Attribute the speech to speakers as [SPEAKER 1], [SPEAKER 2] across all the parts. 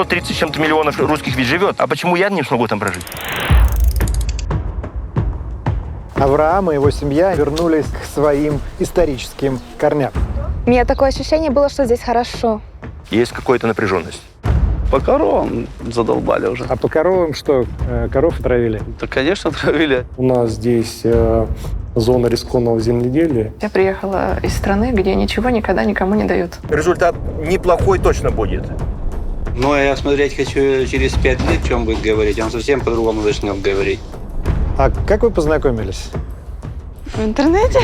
[SPEAKER 1] 130 с чем-то миллионов русских ведь живет. А почему я не смогу там прожить?
[SPEAKER 2] Авраам и его семья вернулись к своим историческим корням.
[SPEAKER 3] У меня такое ощущение было, что здесь хорошо.
[SPEAKER 1] Есть какая-то напряженность.
[SPEAKER 4] По коровам задолбали уже.
[SPEAKER 2] А по коровам что, коров отравили?
[SPEAKER 4] Да, конечно, травили.
[SPEAKER 5] У нас здесь зона рисконного земледелия.
[SPEAKER 6] Я приехала из страны, где ничего никогда никому не дают.
[SPEAKER 1] Результат неплохой точно будет.
[SPEAKER 4] Но я смотреть хочу через 5 лет, о чем будет говорить. Он совсем по-другому начнет говорить.
[SPEAKER 2] А как вы познакомились?
[SPEAKER 3] В интернете?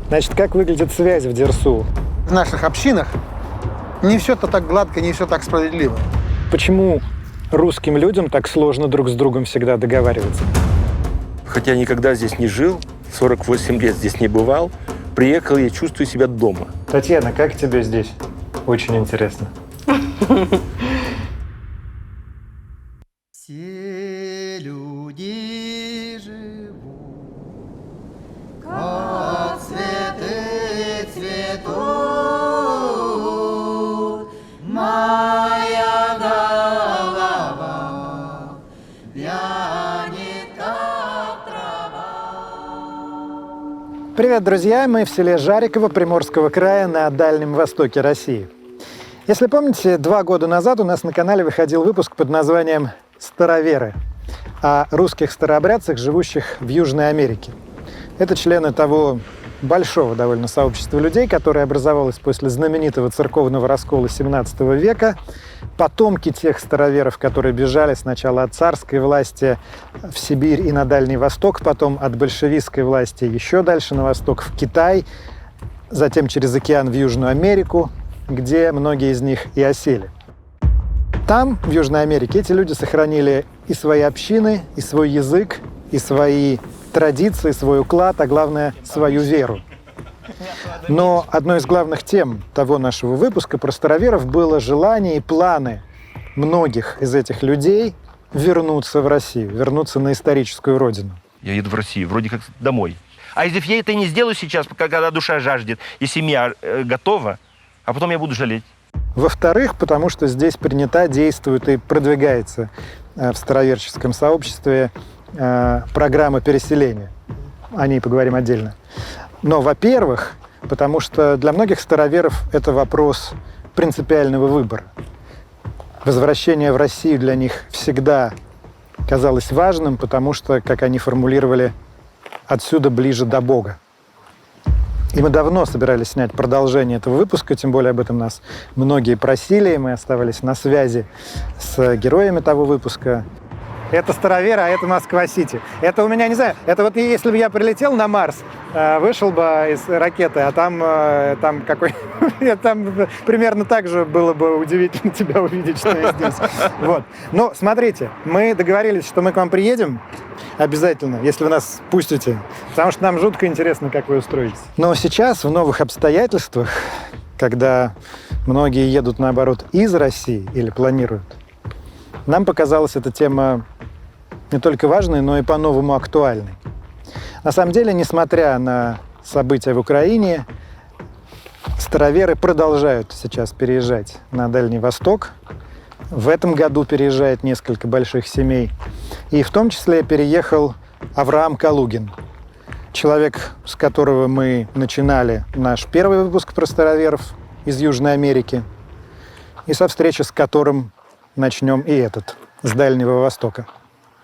[SPEAKER 2] Значит, как выглядит связь в Дерсу?
[SPEAKER 7] В наших общинах не все то так гладко, не все так справедливо.
[SPEAKER 2] Почему русским людям так сложно друг с другом всегда договариваться?
[SPEAKER 1] Хотя я никогда здесь не жил, 48 лет здесь не бывал, приехал, я чувствую себя дома.
[SPEAKER 2] Татьяна, как тебе здесь? Очень интересно.
[SPEAKER 8] Все люди живут, как цветы цветут. Моя голова вянет, как трава.
[SPEAKER 2] Привет, друзья! Мы в селе Жариково Приморского края на Дальнем Востоке России. Если помните, 2 года назад у нас на канале выходил выпуск под названием «Староверы» о русских старообрядцах, живущих в Южной Америке. Это члены того большого довольно сообщества людей, которое образовалось после знаменитого церковного раскола XVII века, потомки тех староверов, которые бежали сначала от царской власти в Сибирь и на Дальний Восток, потом от большевистской власти еще дальше на восток в Китай, затем через океан в Южную Америку, где многие из них и осели. Там, в Южной Америке, эти люди сохранили и свои общины, и свой язык, и свои традиции, свой уклад, а главное, свою веру. Но одной из главных тем того нашего выпуска про староверов было желание и планы многих из этих людей вернуться в Россию, вернуться на историческую родину.
[SPEAKER 1] Я еду в Россию, вроде как домой. А если я это не сделаю сейчас, когда душа жаждет, и семья готова, а потом я буду жалеть.
[SPEAKER 2] Во-вторых, потому что здесь принята, действует и продвигается в староверческом сообществе программа переселения. О ней поговорим отдельно. Но, во-первых, потому что для многих староверов это вопрос принципиального выбора. Возвращение в Россию для них всегда казалось важным, потому что, как они формулировали, отсюда ближе до Бога. И мы давно собирались снять продолжение этого выпуска, тем более об этом нас многие просили, и мы оставались на связи с героями того выпуска. Это староверы, а это Москва-Сити. Это у меня, не знаю, это вот если бы я прилетел на Марс, вышел бы из ракеты, а там примерно так же было бы удивительно тебя увидеть, что я здесь. Вот. Но смотрите, мы договорились, что мы к вам приедем обязательно, если вы нас пустите, потому что нам жутко интересно, как вы устроитесь. Но сейчас, в новых обстоятельствах, когда многие едут, наоборот, из России или планируют, нам показалась эта тема не только важной, но и по-новому актуальной. На самом деле, несмотря на события в Украине, староверы продолжают сейчас переезжать на Дальний Восток. В этом году переезжает несколько больших семей. И в том числе переехал Авраам Калугин, человек, с которого мы начинали наш первый выпуск про староверов из Южной Америки, и со встречи с которым начнем и этот, с Дальнего Востока.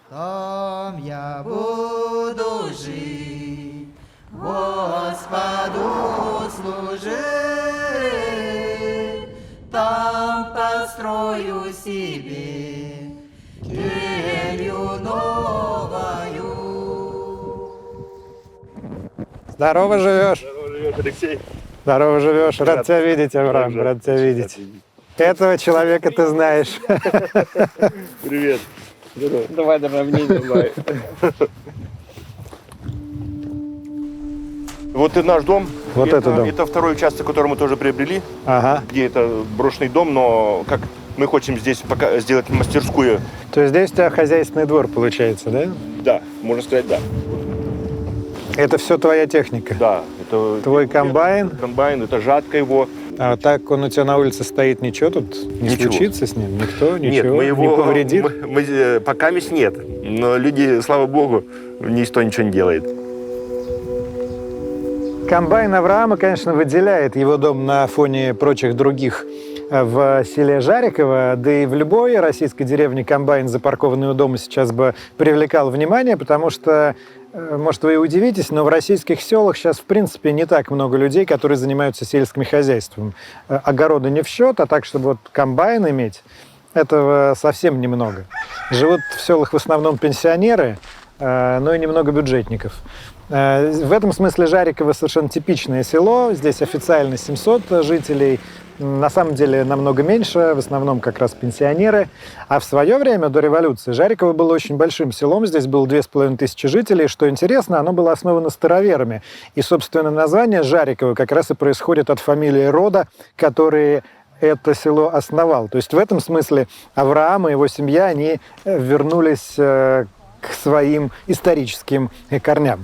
[SPEAKER 8] Там я буду жить, Господу служить, там построю себе келью новую.
[SPEAKER 2] Здорово живешь.
[SPEAKER 1] Здорово живешь, Алексей.
[SPEAKER 2] Здорово живешь. Рад тебя видеть, Авраам. Рад тебя видеть. Этого человека ты знаешь.
[SPEAKER 1] Привет. Здорово.
[SPEAKER 4] Давай, давай.
[SPEAKER 1] Вот и наш дом.
[SPEAKER 2] Вот это дом.
[SPEAKER 1] Это второй участок, который мы тоже приобрели.
[SPEAKER 2] Ага.
[SPEAKER 1] Где это брошенный дом, но как мы хотим здесь пока сделать мастерскую.
[SPEAKER 2] То есть здесь у тебя хозяйственный двор получается, да?
[SPEAKER 1] Да, можно сказать, да.
[SPEAKER 2] Это все твоя техника?
[SPEAKER 1] Да, Это
[SPEAKER 2] Твой комбайн?
[SPEAKER 1] Комбайн, это жатка его.
[SPEAKER 2] А так он у тебя на улице стоит, ничего тут не
[SPEAKER 1] Ничего.
[SPEAKER 2] случится с ним? Никто
[SPEAKER 1] Нет,
[SPEAKER 2] ничего
[SPEAKER 1] мы его
[SPEAKER 2] не повредит?
[SPEAKER 1] пока нет. Но люди, слава богу, никто ничего не делает.
[SPEAKER 2] Комбайн Авраама, конечно, выделяет его дом на фоне прочих других в селе Жариково, да и в любой российской деревне комбайн, запаркованный у дома, сейчас бы привлекал внимание, потому что, может, вы и удивитесь, но в российских селах сейчас, в принципе, не так много людей, которые занимаются сельским хозяйством. Огороды не в счет, а так, чтобы вот комбайн иметь, этого совсем немного. Живут в селах в основном пенсионеры, но и немного бюджетников. В этом смысле Жариково совершенно типичное село. Здесь официально 700 жителей. На самом деле намного меньше, в основном как раз пенсионеры. А в свое время, до революции, Жариково было очень большим селом. Здесь было 2500 жителей. Что интересно, оно было основано староверами. И, собственно, название Жариково как раз и происходит от фамилии рода, который это село основал. То есть в этом смысле Авраам и его семья, они вернулись к своим историческим корням.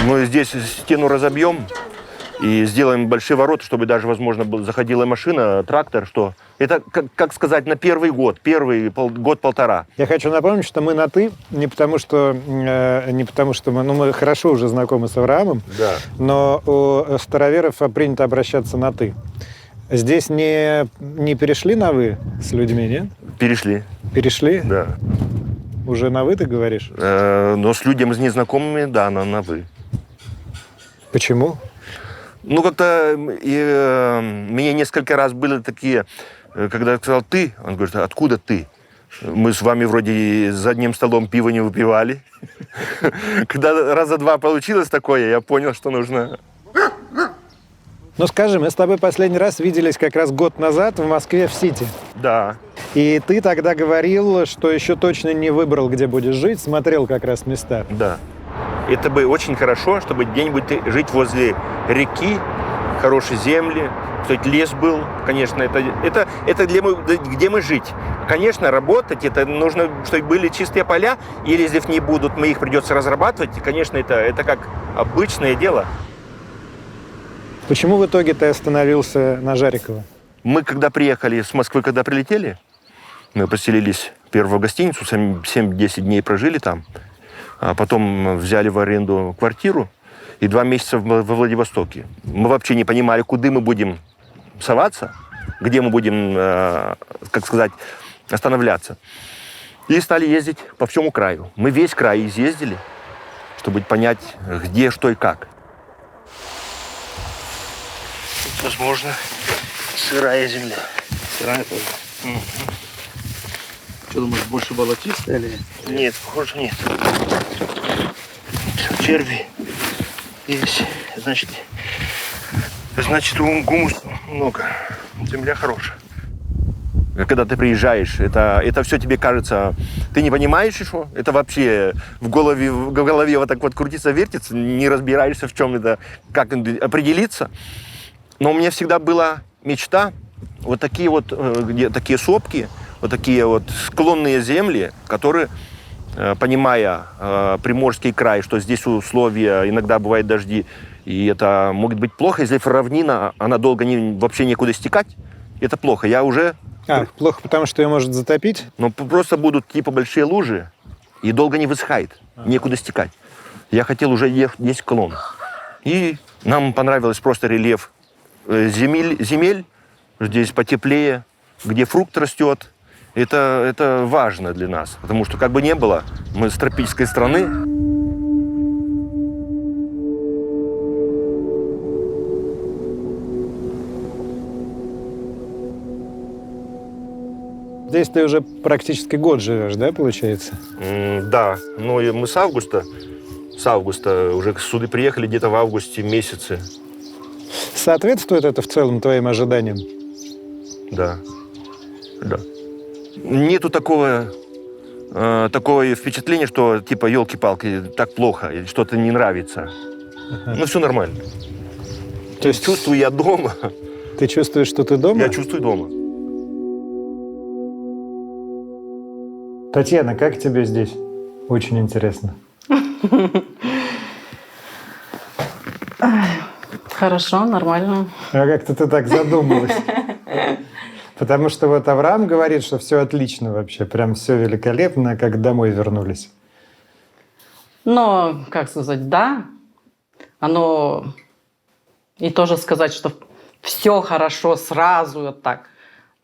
[SPEAKER 1] Мы здесь стену разобьем и сделаем большие ворота, чтобы даже, возможно, заходила машина, трактор, что... Это, как сказать, на первый год-полтора.
[SPEAKER 2] Я хочу напомнить, что мы на «ты», не потому что мы хорошо уже знакомы с Авраамом,
[SPEAKER 1] Да.
[SPEAKER 2] но у староверов принято обращаться на «ты». Здесь не перешли на «вы» с людьми, нет?
[SPEAKER 1] Перешли,
[SPEAKER 2] Перешли?
[SPEAKER 1] да.
[SPEAKER 2] Уже на «вы» ты говоришь?
[SPEAKER 1] Но с людьми с незнакомыми, да, на «вы».
[SPEAKER 2] Почему?
[SPEAKER 1] Ну, как-то мне несколько раз были такие, когда я сказал «ты», он говорит: «Откуда ты? Мы с вами вроде за одним столом пиво не выпивали». Когда раза два получилось такое, я понял, что нужно...
[SPEAKER 2] Ну, скажи, мы с тобой последний раз виделись как раз год назад в Москве в Сити.
[SPEAKER 1] Да.
[SPEAKER 2] И ты тогда говорил, что еще точно не выбрал, где будешь жить, смотрел как раз места.
[SPEAKER 1] Да. Это бы очень хорошо, чтобы где-нибудь жить возле реки, хорошей земли, чтобы лес был. Конечно, это где мы жить. Конечно, работать, это нужно, чтобы были чистые поля, или если их не будут, мы их придется разрабатывать. И, конечно, это как обычное дело.
[SPEAKER 2] Почему в итоге ты остановился на Жариково?
[SPEAKER 1] Мы, когда приехали с Москвы, когда прилетели, мы поселились первую в гостиницу, 7-10 дней прожили там. А потом взяли в аренду квартиру и 2 месяца во Владивостоке. Мы вообще не понимали, куда мы будем соваться, где мы будем, как сказать, останавливаться. И стали ездить по всему краю. Мы весь край изъездили, чтобы понять, где, что и как. Возможно, сырая земля.
[SPEAKER 4] Сырая тоже. Что думаешь, больше болотистая или?
[SPEAKER 1] Нет, похоже, нет. Черви есть. Значит, гумуса много. Земля хорошая. Когда ты приезжаешь, это все тебе кажется... Ты не понимаешь еще. Это вообще в голове вот так вот крутится, вертится. Не разбираешься, в чем это, как определиться. Но у меня всегда была мечта, вот такие вот, где такие сопки, вот такие вот склонные земли, которые, понимая Приморский край, что здесь условия, иногда бывают дожди, и это может быть плохо, если равнина, она долго вообще некуда стекать, это плохо. Я уже...
[SPEAKER 2] Плохо, потому что ее может затопить?
[SPEAKER 1] Но просто будут типа большие лужи, и долго не высыхает, некуда стекать. Я хотел уже есть склон. И нам понравилось просто рельеф земель, здесь потеплее, где фрукт растет. Это важно для нас, потому что как бы ни было, мы с тропической страны.
[SPEAKER 2] Здесь ты уже практически год живешь, да, получается?
[SPEAKER 1] Да, ну и мы с августа уже сюда приехали где-то в августе месяце.
[SPEAKER 2] Соответствует это в целом твоим ожиданиям?
[SPEAKER 1] Да. Нету такого впечатления, что типа елки-палки, так плохо, или что-то не нравится. Ну, все нормально.
[SPEAKER 2] То есть
[SPEAKER 1] чувствую я дома.
[SPEAKER 2] Ты чувствуешь, что ты дома?
[SPEAKER 1] Я чувствую дома.
[SPEAKER 2] Татьяна, как тебе здесь? Очень интересно.
[SPEAKER 9] Хорошо, нормально.
[SPEAKER 2] А как-то ты так задумалась. Потому что вот Авраам говорит, что все отлично вообще, прям все великолепно, как домой вернулись.
[SPEAKER 9] Но, как сказать, да, оно и тоже сказать, что все хорошо сразу вот так,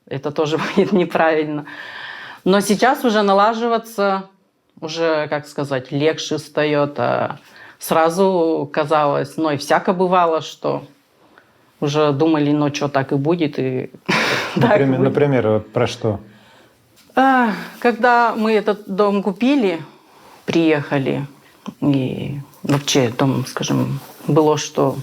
[SPEAKER 9] это тоже будет неправильно. Но сейчас уже налаживаться, уже, как сказать, легче встает. А сразу казалось, ну и всяко бывало, что уже думали, ну что, так и будет. И так будет.
[SPEAKER 2] Например, вот про что?
[SPEAKER 9] Когда мы этот дом купили, приехали, и вообще там, скажем, было, что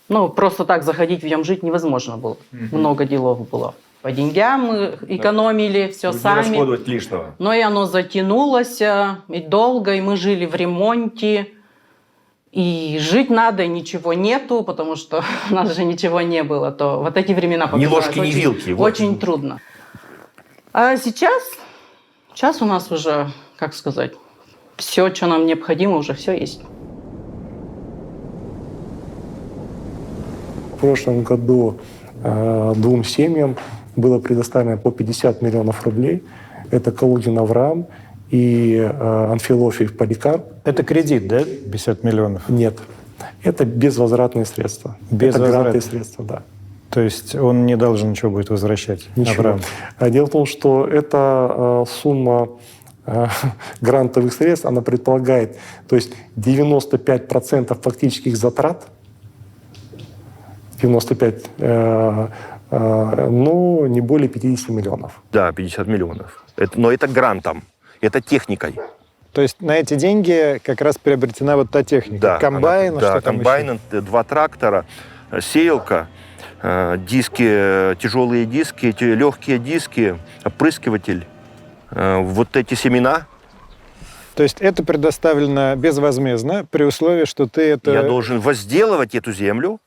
[SPEAKER 9] ну, просто так заходить в нем жить невозможно было. Много делов было. По деньгам мы экономили, все сами.
[SPEAKER 1] Расходовать лишнего.
[SPEAKER 9] Но и оно затянулось, и долго, и мы жили в ремонте. И жить надо, и ничего нету, потому что у нас же ничего не было. То вот эти времена
[SPEAKER 1] Ни ложки, ни вилки.
[SPEAKER 9] Очень трудно. А сейчас у нас уже, как сказать, все, что нам необходимо, уже все есть.
[SPEAKER 5] В прошлом году двум семьям было предоставлено по 50 миллионов рублей. Это Калугин Авраам и Анфилофьев Поликарп.
[SPEAKER 2] Это кредит, да? 50 миллионов?
[SPEAKER 5] Нет. Это безвозвратные средства. Это гранты средства, да.
[SPEAKER 2] То есть он не должен ничего будет возвращать?
[SPEAKER 5] Ничего.
[SPEAKER 2] Авраам.
[SPEAKER 5] Дело в том, что эта сумма грантовых средств, она предполагает, то есть 95% фактических затрат, 95, но не более 50 миллионов.
[SPEAKER 1] Да, 50 миллионов. Но это грантом, это техникой.
[SPEAKER 2] То есть на эти деньги как раз приобретена вот та техника?
[SPEAKER 1] Да,
[SPEAKER 2] комбайн,
[SPEAKER 1] да,
[SPEAKER 2] что там
[SPEAKER 1] комбайн, 2 трактора, сеялка, диски, тяжелые диски, легкие диски, опрыскиватель. Вот эти семена.
[SPEAKER 2] То есть это предоставлено безвозмездно при условии, что ты это...
[SPEAKER 1] Я должен возделывать эту землю,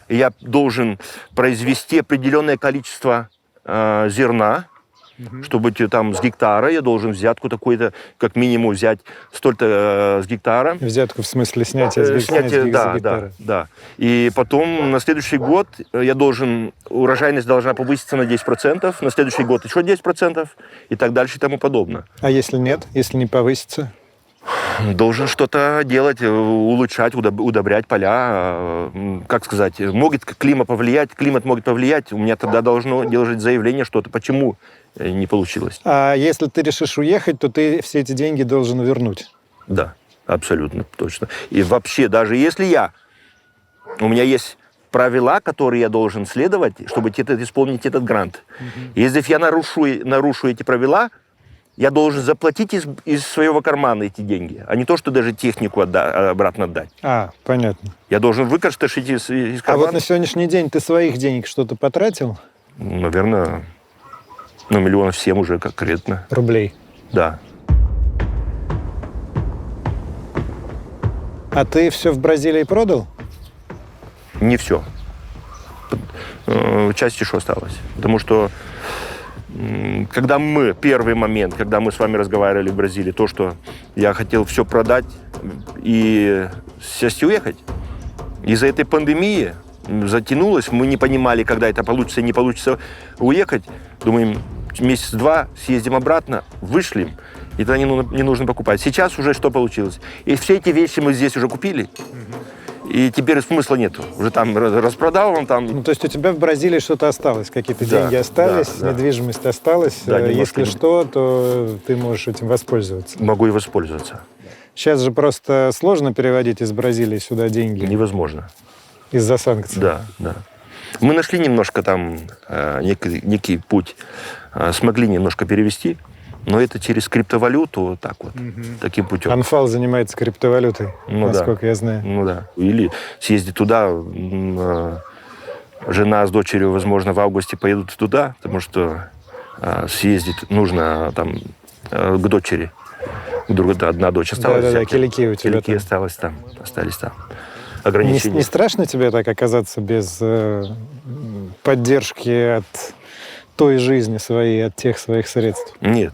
[SPEAKER 1] я должен произвести определенное количество зерна, чтобы там с гектара я должен взятку такой-то, как минимум взять столько с гектара.
[SPEAKER 2] Взятку в смысле снятия с гектара.
[SPEAKER 1] Да. И потом на следующий год урожайность должна повыситься на 10%, на следующий год еще 10% и так дальше и тому подобное.
[SPEAKER 2] А если нет, если не повысится?
[SPEAKER 1] Должен что-то делать, улучшать, удобрять поля. Как сказать, может климат может повлиять. У меня тогда должно делать заявление что-то, почему не получилось.
[SPEAKER 2] А если ты решишь уехать, то ты все эти деньги должен вернуть?
[SPEAKER 1] Да, абсолютно точно. И вообще, даже если у меня есть правила, которые я должен следовать, чтобы исполнить этот грант. Если я нарушу эти правила, я должен заплатить из своего кармана эти деньги, а не то, что даже технику обратно отдать.
[SPEAKER 2] Понятно.
[SPEAKER 1] Я должен выкошташить из кармана.
[SPEAKER 2] А вот на сегодняшний день ты своих денег что-то потратил?
[SPEAKER 1] Наверное, миллионов 7 уже конкретно.
[SPEAKER 2] Рублей?
[SPEAKER 1] Да.
[SPEAKER 2] А ты все в Бразилии продал?
[SPEAKER 1] Не все. Часть еще осталось. Потому что первый момент, когда мы с вами разговаривали в Бразилии, то, что я хотел все продать и сесть и уехать. Из-за этой пандемии затянулось, мы не понимали, когда это получится и не получится уехать. Думаем, месяц-два съездим обратно, вышлем, и тогда не нужно покупать. Сейчас уже что получилось? И все эти вещи мы здесь уже купили, и теперь смысла нету. Уже там распродал он там.
[SPEAKER 2] То есть у тебя в Бразилии что-то осталось, какие-то деньги остались, недвижимость осталась.
[SPEAKER 1] Да,
[SPEAKER 2] если что, то ты можешь этим воспользоваться.
[SPEAKER 1] Могу и воспользоваться.
[SPEAKER 2] Сейчас же просто сложно переводить из Бразилии сюда деньги.
[SPEAKER 1] Невозможно.
[SPEAKER 2] Из-за санкций.
[SPEAKER 1] Да. Мы нашли немножко там некий путь, смогли немножко перевести, но это через криптовалюту, так вот, таким путем.
[SPEAKER 2] Анфал занимается криптовалютой, насколько я знаю.
[SPEAKER 1] Да. Или съездить туда, жена с дочерью, возможно, в августе поедут туда, потому что съездить нужно там к дочери. Одна дочь осталась.
[SPEAKER 2] Да, килики у тебя
[SPEAKER 1] килики остались там. Ограничения.
[SPEAKER 2] Не страшно тебе так оказаться без поддержки от той жизни своей, от тех своих средств?
[SPEAKER 1] Нет.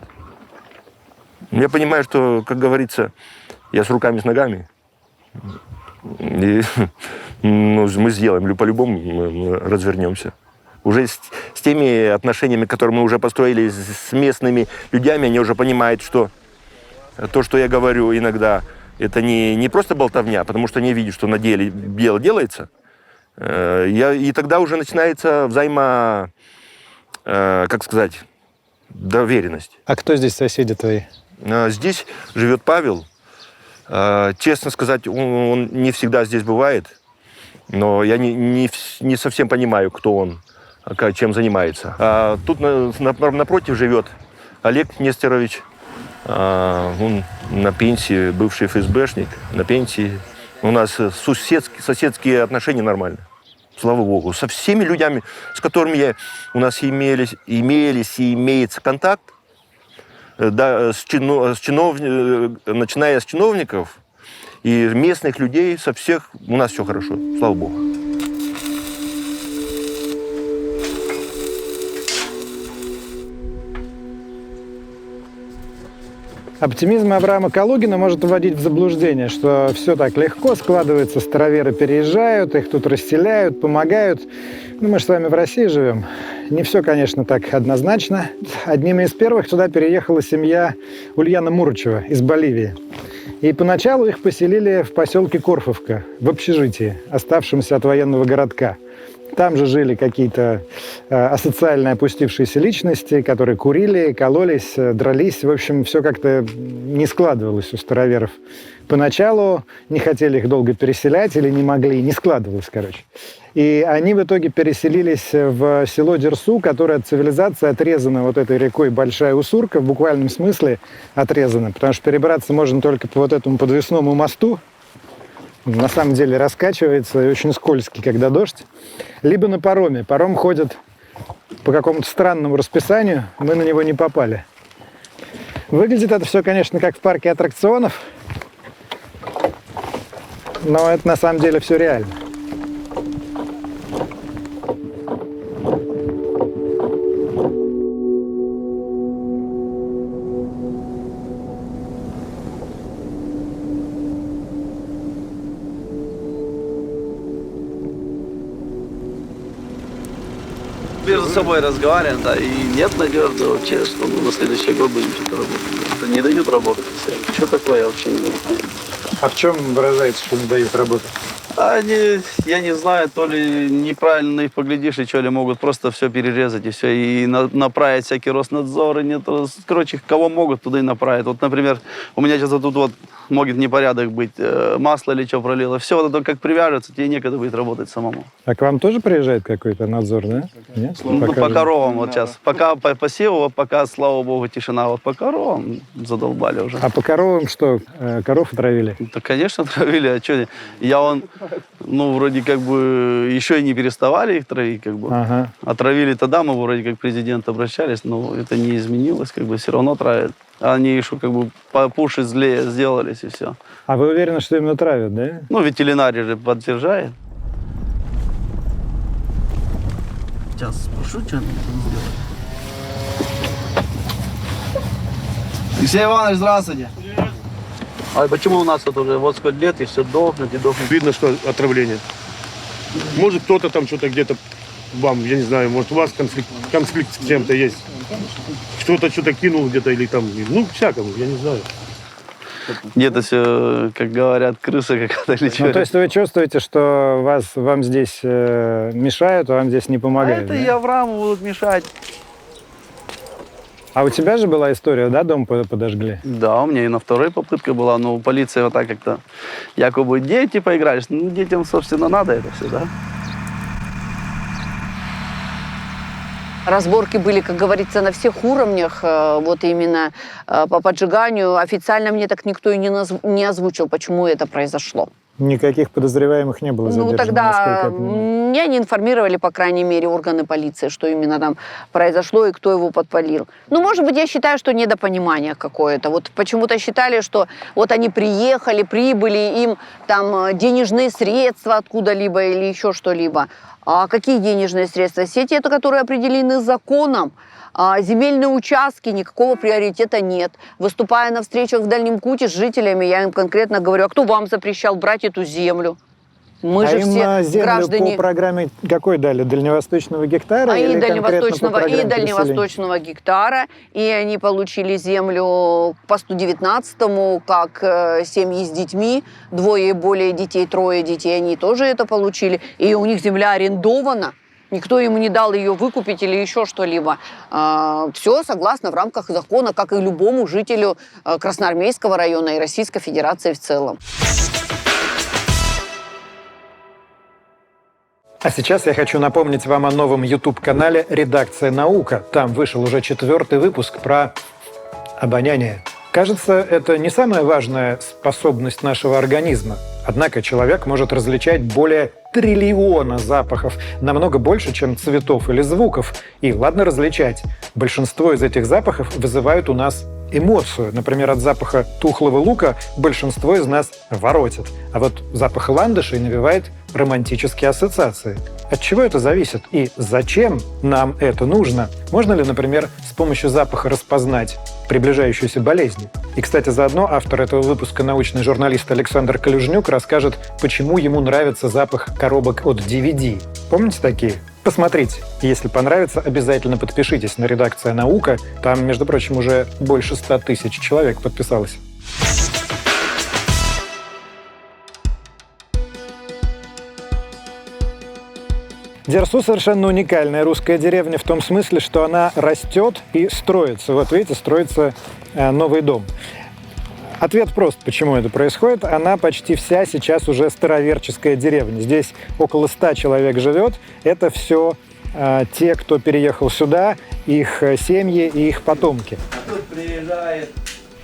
[SPEAKER 1] Я понимаю, что, как говорится, я с руками, с ногами. И ну, мы сделаем, по-любому мы развернемся. Уже с теми отношениями, которые мы уже построили с местными людьми, они уже понимают, что то, что я говорю иногда, это не просто болтовня, потому что они видят, что на деле дело делается. И тогда уже начинается как сказать, доверенность.
[SPEAKER 2] А кто здесь соседи твои?
[SPEAKER 1] Здесь живет Павел. Честно сказать, он не всегда здесь бывает, но я не совсем понимаю, кто он, чем занимается. Тут напротив живет Олег Нестерович. Он на пенсии, бывший ФСБшник, на пенсии. У нас соседские отношения нормальные. Слава Богу. Со всеми людьми, с которыми у нас имелись и имеется контакт, да, начиная с чиновников и местных людей, со всех у нас все хорошо. Слава Богу.
[SPEAKER 2] Оптимизм Абрама Калугина может вводить в заблуждение, что все так легко складывается, староверы переезжают, их тут расселяют, помогают. Ну, мы же с вами в России живем. Не все, конечно, так однозначно. Одними из первых сюда переехала семья Ульяна Мурычева из Боливии. И поначалу их поселили в поселке Корфовка, в общежитии, оставшемся от военного городка. Там же жили какие-то асоциально опустившиеся личности, которые курили, кололись, дрались. В общем, все как-то не складывалось у староверов. Поначалу не хотели их долго переселять или не могли, не складывалось, короче. И они в итоге переселились в село Дерсу, которое от цивилизации отрезано вот этой рекой Большая Уссурка, в буквальном смысле отрезано, потому что перебраться можно только по вот этому подвесному мосту. На самом деле раскачивается и очень скользкий, когда дождь. Либо на пароме. Паром ходит по какому-то странному расписанию, мы на него не попали. Выглядит это все, конечно, как в парке аттракционов, но это на самом деле все реально.
[SPEAKER 10] Между собой разговариваем, да, и нет надежды вообще, что мы на следующий год будем что-то работать. Это не дают работать. Что такое, я вообще не знаю.
[SPEAKER 2] А в чем выражается, что не дают работать?
[SPEAKER 10] Они, я не знаю, то ли неправильно их поглядишь, и что ли могут просто все перерезать, и все, и направить всякие Роснадзоры, нет, короче, кого могут, туда и направить. Вот, например, у меня сейчас тут вот может непорядок быть, масло или что пролило, все вот это как привяжется, тебе некогда будет работать самому.
[SPEAKER 2] А к вам тоже приезжает какой-то надзор, да? Нет?
[SPEAKER 10] Ну, по коровам вот сейчас. Пока по посеву, вот пока, слава богу, тишина, вот по коровам задолбали уже.
[SPEAKER 2] А по коровам что, коров отравили?
[SPEAKER 10] Да, конечно, отравили, а что? Я он, ну, вроде как бы еще и не переставали их травить, как бы.
[SPEAKER 2] Ага.
[SPEAKER 10] Отравили тогда, мы вроде как к президенту обращались, но это не изменилось, как бы все равно травят. Они еще как бы попуше злее сделались и все.
[SPEAKER 2] А вы уверены, что именно травят, да?
[SPEAKER 10] Ну, ветеринарий же подтверждает. Сейчас спрошу, что они там сделали. Алексей Иванович, здравствуйте. А почему у нас вот уже вот сколько лет и все дохнет и дохнет?
[SPEAKER 11] Видно, что отравление. Может, кто-то там что-то где-то вам, я не знаю, может, у вас конфликт с кем-то есть. Кто-то что-то кинул где-то или там, ну, всякому, я не знаю.
[SPEAKER 10] Где-то все, как говорят, крыса какая-то или что.
[SPEAKER 2] Ну, то есть вы чувствуете, что вам здесь мешают, а вам здесь не помогают?
[SPEAKER 10] Это
[SPEAKER 2] да?
[SPEAKER 10] и Аврааму будут мешать.
[SPEAKER 2] А у тебя же была история, да, дом подожгли?
[SPEAKER 10] Да, у меня и на второй попытке была, но полиция вот так как-то, якобы дети поигрались. Ну, детям, собственно, надо это все, да?
[SPEAKER 12] Разборки были, как говорится, на всех уровнях, вот именно по поджиганию. Официально мне так никто и не озвучил, почему это произошло.
[SPEAKER 2] Никаких подозреваемых не было задержано,
[SPEAKER 12] Ну, тогда
[SPEAKER 2] насколько я понимаю.
[SPEAKER 12] меня не информировали, по крайней мере, органы полиции, что именно там произошло и кто его подпалил. Ну, может быть, я считаю, что недопонимание какое-то. Вот почему-то считали, что вот они приехали, прибыли, им там денежные средства откуда-либо или еще что-либо. А какие денежные средства? Все те, которые определены законом, Земельные участки, никакого приоритета нет. Выступая на встречах в Дальнем Куте с жителями, я им конкретно говорю, а кто вам запрещал брать эту землю? Мы же
[SPEAKER 2] им
[SPEAKER 12] все
[SPEAKER 2] землю
[SPEAKER 12] граждане...
[SPEAKER 2] по программе какой дали? Дальневосточного гектара?
[SPEAKER 12] И
[SPEAKER 2] или
[SPEAKER 12] дальневосточного гектара. И они получили землю по 119-му, как семьи с детьми, 2 и более детей, 3 детей, они тоже это получили. И у них земля арендована. Никто ему не дал ее выкупить или еще что-либо. Все согласно в рамках закона, как и любому жителю Красноармейского района и Российской Федерации в целом.
[SPEAKER 2] А сейчас я хочу напомнить вам о новом YouTube-канале «Редакция наука». Там вышел уже 4-й выпуск про обоняние. Кажется, это не самая важная способность нашего организма. Однако человек может различать более триллиона запахов, намного больше, чем цветов или звуков. И ладно различать, большинство из этих запахов вызывают у нас эмоцию. Например, от запаха тухлого лука большинство из нас воротит. А вот запах ландышей навевает романтические ассоциации. От чего это зависит и зачем нам это нужно? Можно ли, например, с помощью запаха распознать приближающуюся болезнь? И, кстати, заодно автор этого выпуска, научный журналист Александр Калюжнюк, расскажет, почему ему нравится запах коробок от DVD. Помните такие? Посмотрите. Если понравится, обязательно подпишитесь на «Редакция наука». Там, между прочим, уже больше 100 тысяч человек подписалось. Дерсу совершенно уникальная русская деревня в том смысле, что она растет и строится. Вот видите, строится новый дом. Ответ прост, почему это происходит. Она почти вся сейчас уже староверческая деревня. Здесь около 100 человек живет. Это все те, кто переехал сюда, их семьи и их потомки.
[SPEAKER 10] А тут приезжает.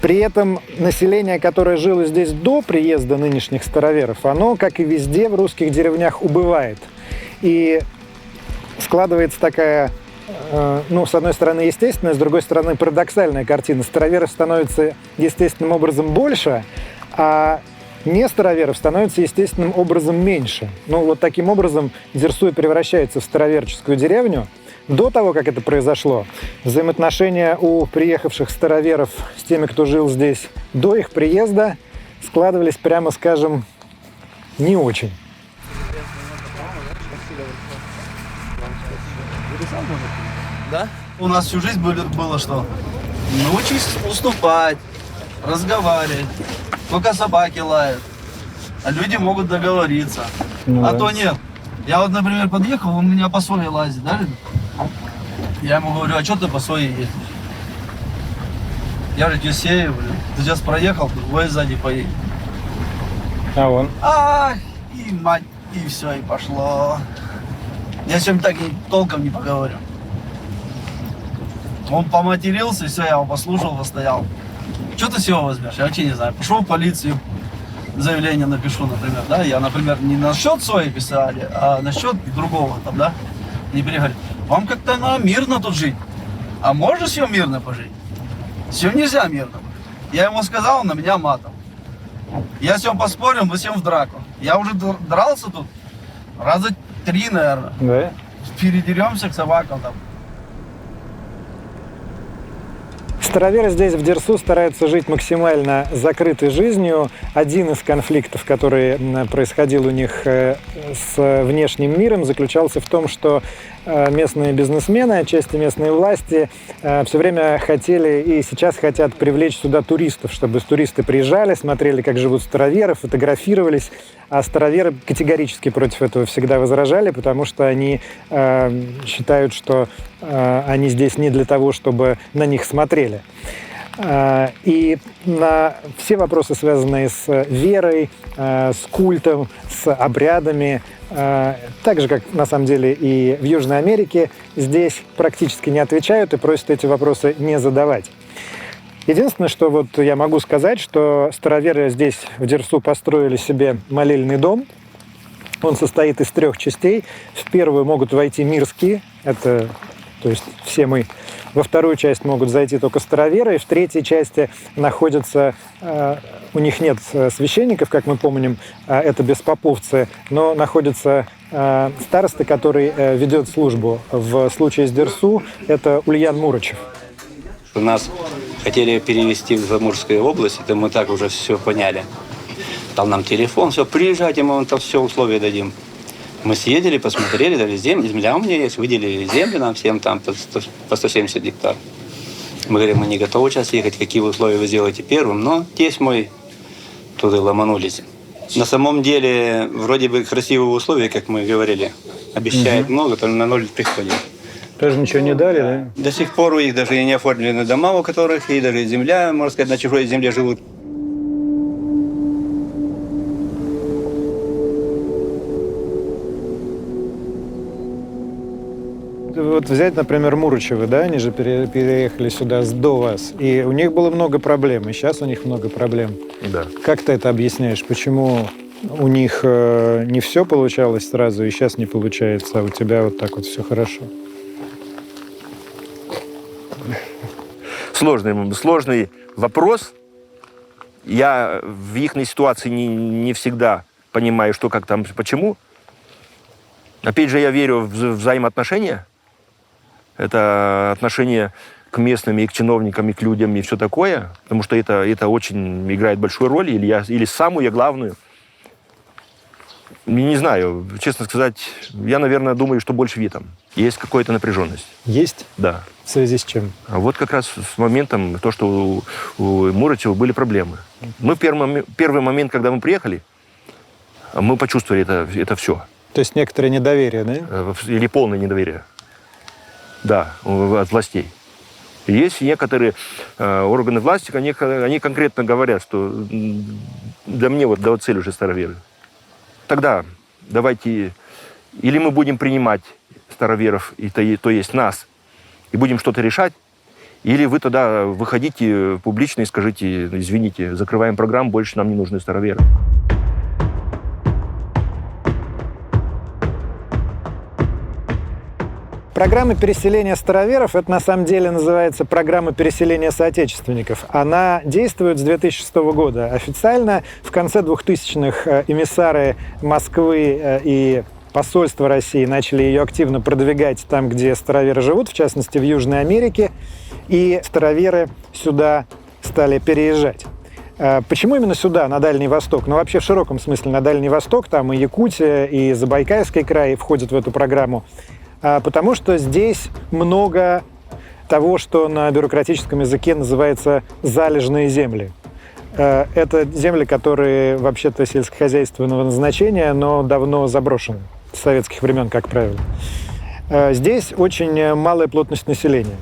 [SPEAKER 2] При этом население, которое жило здесь до приезда нынешних староверов, оно, как и везде в русских деревнях, убывает. И складывается такая, с одной стороны, естественная, с другой стороны, парадоксальная картина. Староверов становится естественным образом больше, а не староверов становится естественным образом меньше. Вот таким образом Дерсу и превращается в староверческую деревню. До того, как это произошло, взаимоотношения у приехавших староверов с теми, кто жил здесь до их приезда, складывались, прямо скажем, не очень.
[SPEAKER 10] Да? У нас всю жизнь было что? Научись уступать, разговаривать. Только собаки лают. А люди могут договориться. То нет. Я вот, например, подъехал, он меня по сое лазит, да? Я ему говорю, а что ты по сое ездишь? Я же тебе сею, ты сейчас проехал, твой сзади поедет.
[SPEAKER 2] А он?
[SPEAKER 10] И мать, и все, и пошло. Я с ним так и толком не поговорю. Он поматерился, и все, я его послушал, постоял. Что ты всего возьмешь? Я вообще не знаю. Пошел в полицию, заявление напишу, например, да? Я, например, не насчет своей писали, а насчет другого там, да? Не переговорить. Вам как-то мирно тут жить. А можно все мирно пожить? Все нельзя мирно. Я ему сказал, он на меня матом. Я с ним поспорил, мы с ним в драку. Я уже дрался тут раза 3, наверное.
[SPEAKER 2] Да?
[SPEAKER 10] Передеремся к собакам там.
[SPEAKER 2] Староверы здесь, в Дерсу, стараются жить максимально закрытой жизнью. Один из конфликтов, который происходил у них с внешним миром, заключался в том, что местные бизнесмены, отчасти местные власти, все время хотели и сейчас хотят привлечь сюда туристов, чтобы туристы приезжали, смотрели, как живут староверы, фотографировались. А староверы категорически против этого всегда возражали, потому что они считают, что они здесь не для того, чтобы на них смотрели. И на все вопросы, связанные с верой, с культом, с обрядами, так же, как на самом деле и в Южной Америке, здесь практически не отвечают и просят эти вопросы не задавать. Единственное, что вот я могу сказать, что староверы здесь, в Дерсу, построили себе молельный дом. Он состоит из 3 частей. В первую могут войти мирские, это, то есть все мы. Во вторую часть могут зайти только староверы, и в третьей части находятся у них нет священников, как мы помним, это беспоповцы, но находится староста, который ведет службу. В случае с Дерсу это Ульян Мурачев.
[SPEAKER 4] Нас хотели перевести в Амурскую область, это мы так уже все поняли. Дал нам телефон, все, приезжайте, мы вам там все условия дадим. Мы съездили, посмотрели, дали земля у меня есть, выделили землю нам всем там по 170 гектар. Мы говорим, мы не готовы сейчас ехать, какие условия вы сделаете первым, но тесть мой туда ломанулись. На самом деле, вроде бы красивые условия, как мы говорили, обещают много, только на ноль приходит.
[SPEAKER 2] Тоже ничего не дали, да?
[SPEAKER 4] До сих пор у них даже и не оформлены дома, у которых и даже земля, можно сказать, на чужой земле живут.
[SPEAKER 2] Вот взять, например, Мурачевы, да, они же переехали сюда до вас, и у них было много проблем, и сейчас у них много проблем.
[SPEAKER 1] Да.
[SPEAKER 2] Как ты это объясняешь? Почему у них не все получалось сразу, и сейчас не получается, а у тебя вот так вот все хорошо?
[SPEAKER 1] Сложный вопрос. Я в их ситуации не всегда понимаю, что, как там, почему. Опять же, я верю в взаимоотношения. Это отношение к местным, и к чиновникам, и к людям, и все такое. Потому что это очень играет большую роль. Или самую главную. Не знаю, честно сказать, я, наверное, думаю, что больше там. Есть какая-то напряженность.
[SPEAKER 2] Есть?
[SPEAKER 1] Да.
[SPEAKER 2] В связи с чем?
[SPEAKER 1] А вот как раз с моментом, то, что у Мурачева были проблемы. Мы первый момент, когда мы приехали, мы почувствовали это все.
[SPEAKER 2] То есть некоторое недоверие, да?
[SPEAKER 1] Или полное недоверие. Да, от властей. И есть некоторые органы власти, они конкретно говорят, что для мне вот цель уже староверы. Тогда давайте, или мы будем принимать староверов, то есть нас, и будем что-то решать, или вы тогда выходите публично и скажите, извините, закрываем программу, больше нам не нужны староверы.
[SPEAKER 2] Программа переселения староверов, это на самом деле называется программа переселения соотечественников. Она действует с 2006 года. Официально в конце 2000-х эмиссары Москвы и посольства России начали ее активно продвигать там, где староверы живут, в частности в Южной Америке, и староверы сюда стали переезжать. Почему именно сюда, на Дальний Восток? Ну, вообще в широком смысле на Дальний Восток, там и Якутия, и Забайкальский край входят в эту программу. Потому что здесь много того, что на бюрократическом языке называется залежные земли. Это земли, которые вообще-то сельскохозяйственного назначения, но давно заброшены, с советских времен, как правило. Здесь очень малая плотность населения.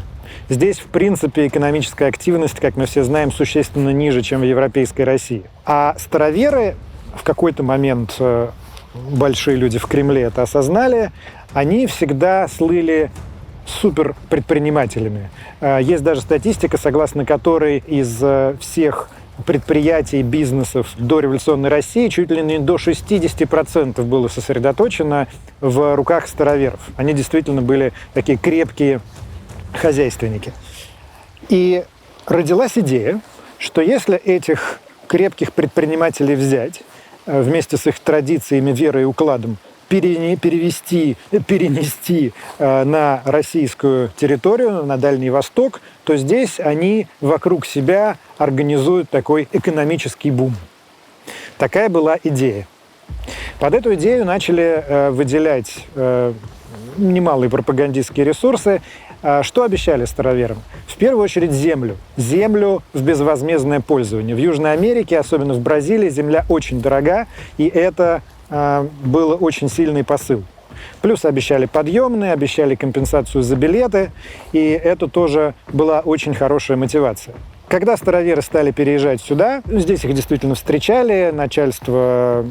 [SPEAKER 2] Здесь, в принципе, экономическая активность, как мы все знаем, существенно ниже, чем в европейской России. А староверы в какой-то момент, большие люди в Кремле это осознали, они всегда слыли суперпредпринимателями. Есть даже статистика, согласно которой из всех предприятий, бизнесов до революционной России чуть ли не до 60% было сосредоточено в руках староверов. Они действительно были такие крепкие хозяйственники. И родилась идея, что если этих крепких предпринимателей взять вместе с их традициями, верой и укладом, перенести на российскую территорию, на Дальний Восток, то здесь они вокруг себя организуют такой экономический бум. Такая была идея. Под эту идею начали выделять немалые пропагандистские ресурсы. Что обещали староверам? В первую очередь землю. Землю в безвозмездное пользование. В Южной Америке, особенно в Бразилии, земля очень дорога, и это был очень сильный посыл. Плюс обещали подъемные, обещали компенсацию за билеты, и это тоже была очень хорошая мотивация. Когда староверы стали переезжать сюда, здесь их действительно встречали, начальство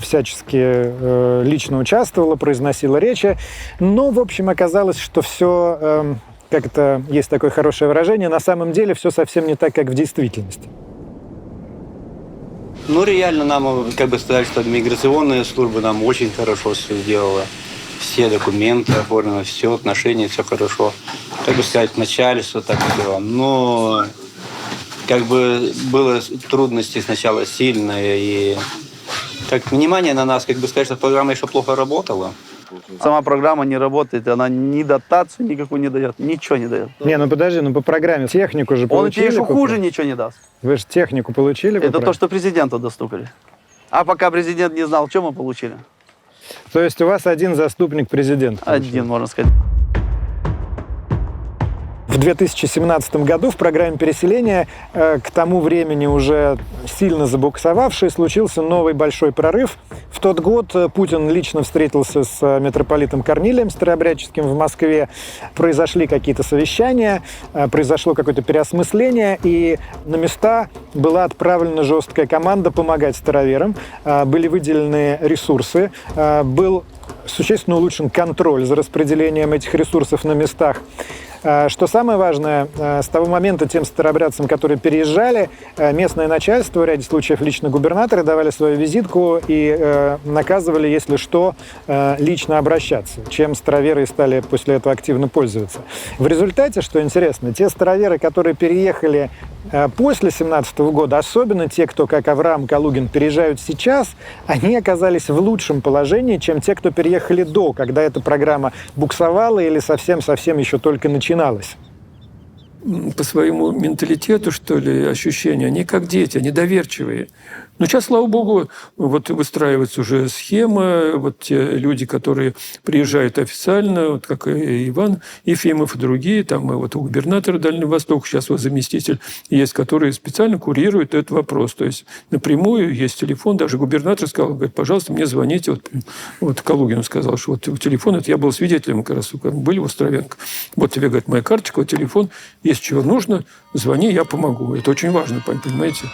[SPEAKER 2] всячески лично участвовало, произносило речи, но, в общем, оказалось, что все, как это есть такое хорошее выражение, на самом деле все совсем не так, как в действительности.
[SPEAKER 4] Ну, реально нам, как бы сказать, что миграционная служба нам очень хорошо все сделала. Все документы оформлены, все отношения, все хорошо. Как бы сказать, начальство так сделало. Но как бы было трудности сначала сильные, и как внимание на нас, как бы сказать, что программа еще плохо работала.
[SPEAKER 10] Сама программа не работает, она ни дотацию никакую не дает, ничего не дает.
[SPEAKER 2] Не, ну подожди, ну по программе технику же
[SPEAKER 10] Он
[SPEAKER 2] получили.
[SPEAKER 10] тебе еще хуже ничего не даст.
[SPEAKER 2] Вы же технику получили?
[SPEAKER 10] Это то, что президенту достукали. А пока президент не знал, что мы получили.
[SPEAKER 2] То есть у вас один заступник президента?
[SPEAKER 10] Один, можно сказать.
[SPEAKER 2] В 2017 году в программе переселения, к тому времени уже сильно забуксовавший, случился новый большой прорыв. В тот год Путин лично встретился с митрополитом Корнилием Старообрядческим в Москве. Произошли какие-то совещания, произошло какое-то переосмысление, и на места была отправлена жесткая команда помогать староверам. Были выделены ресурсы, был существенно улучшен контроль за распределением этих ресурсов на местах. Что самое важное, с того момента тем старообрядцам, которые переезжали, местное начальство, в ряде случаев лично губернаторы, давали свою визитку и наказывали, если что, лично обращаться, чем староверы стали после этого активно пользоваться. В результате, что интересно, те староверы, которые переехали после 2017 года, особенно те, кто, как Авраам Калугин, переезжают сейчас, они оказались в лучшем положении, чем те, кто переехали до, когда эта программа буксовала или совсем-совсем еще только начиналась.
[SPEAKER 13] По своему менталитету, что ли, ощущения, они как дети, они доверчивые. Но сейчас, слава богу, вот выстраивается уже схема, вот те люди, которые приезжают официально, вот как и Иван Ефимов и другие, там и вот губернатор Дальнего Востока, сейчас вот заместитель есть, которые специально курируют этот вопрос. То есть напрямую есть телефон, даже губернатор сказал, говорит, пожалуйста, мне звоните. Вот Калугин сказал, что вот телефон, это я был свидетелем, как раз были в Островенко. Вот тебе, говорит, моя карточка, вот телефон, если чего нужно, звони, я помогу. Это очень важно, понимаете?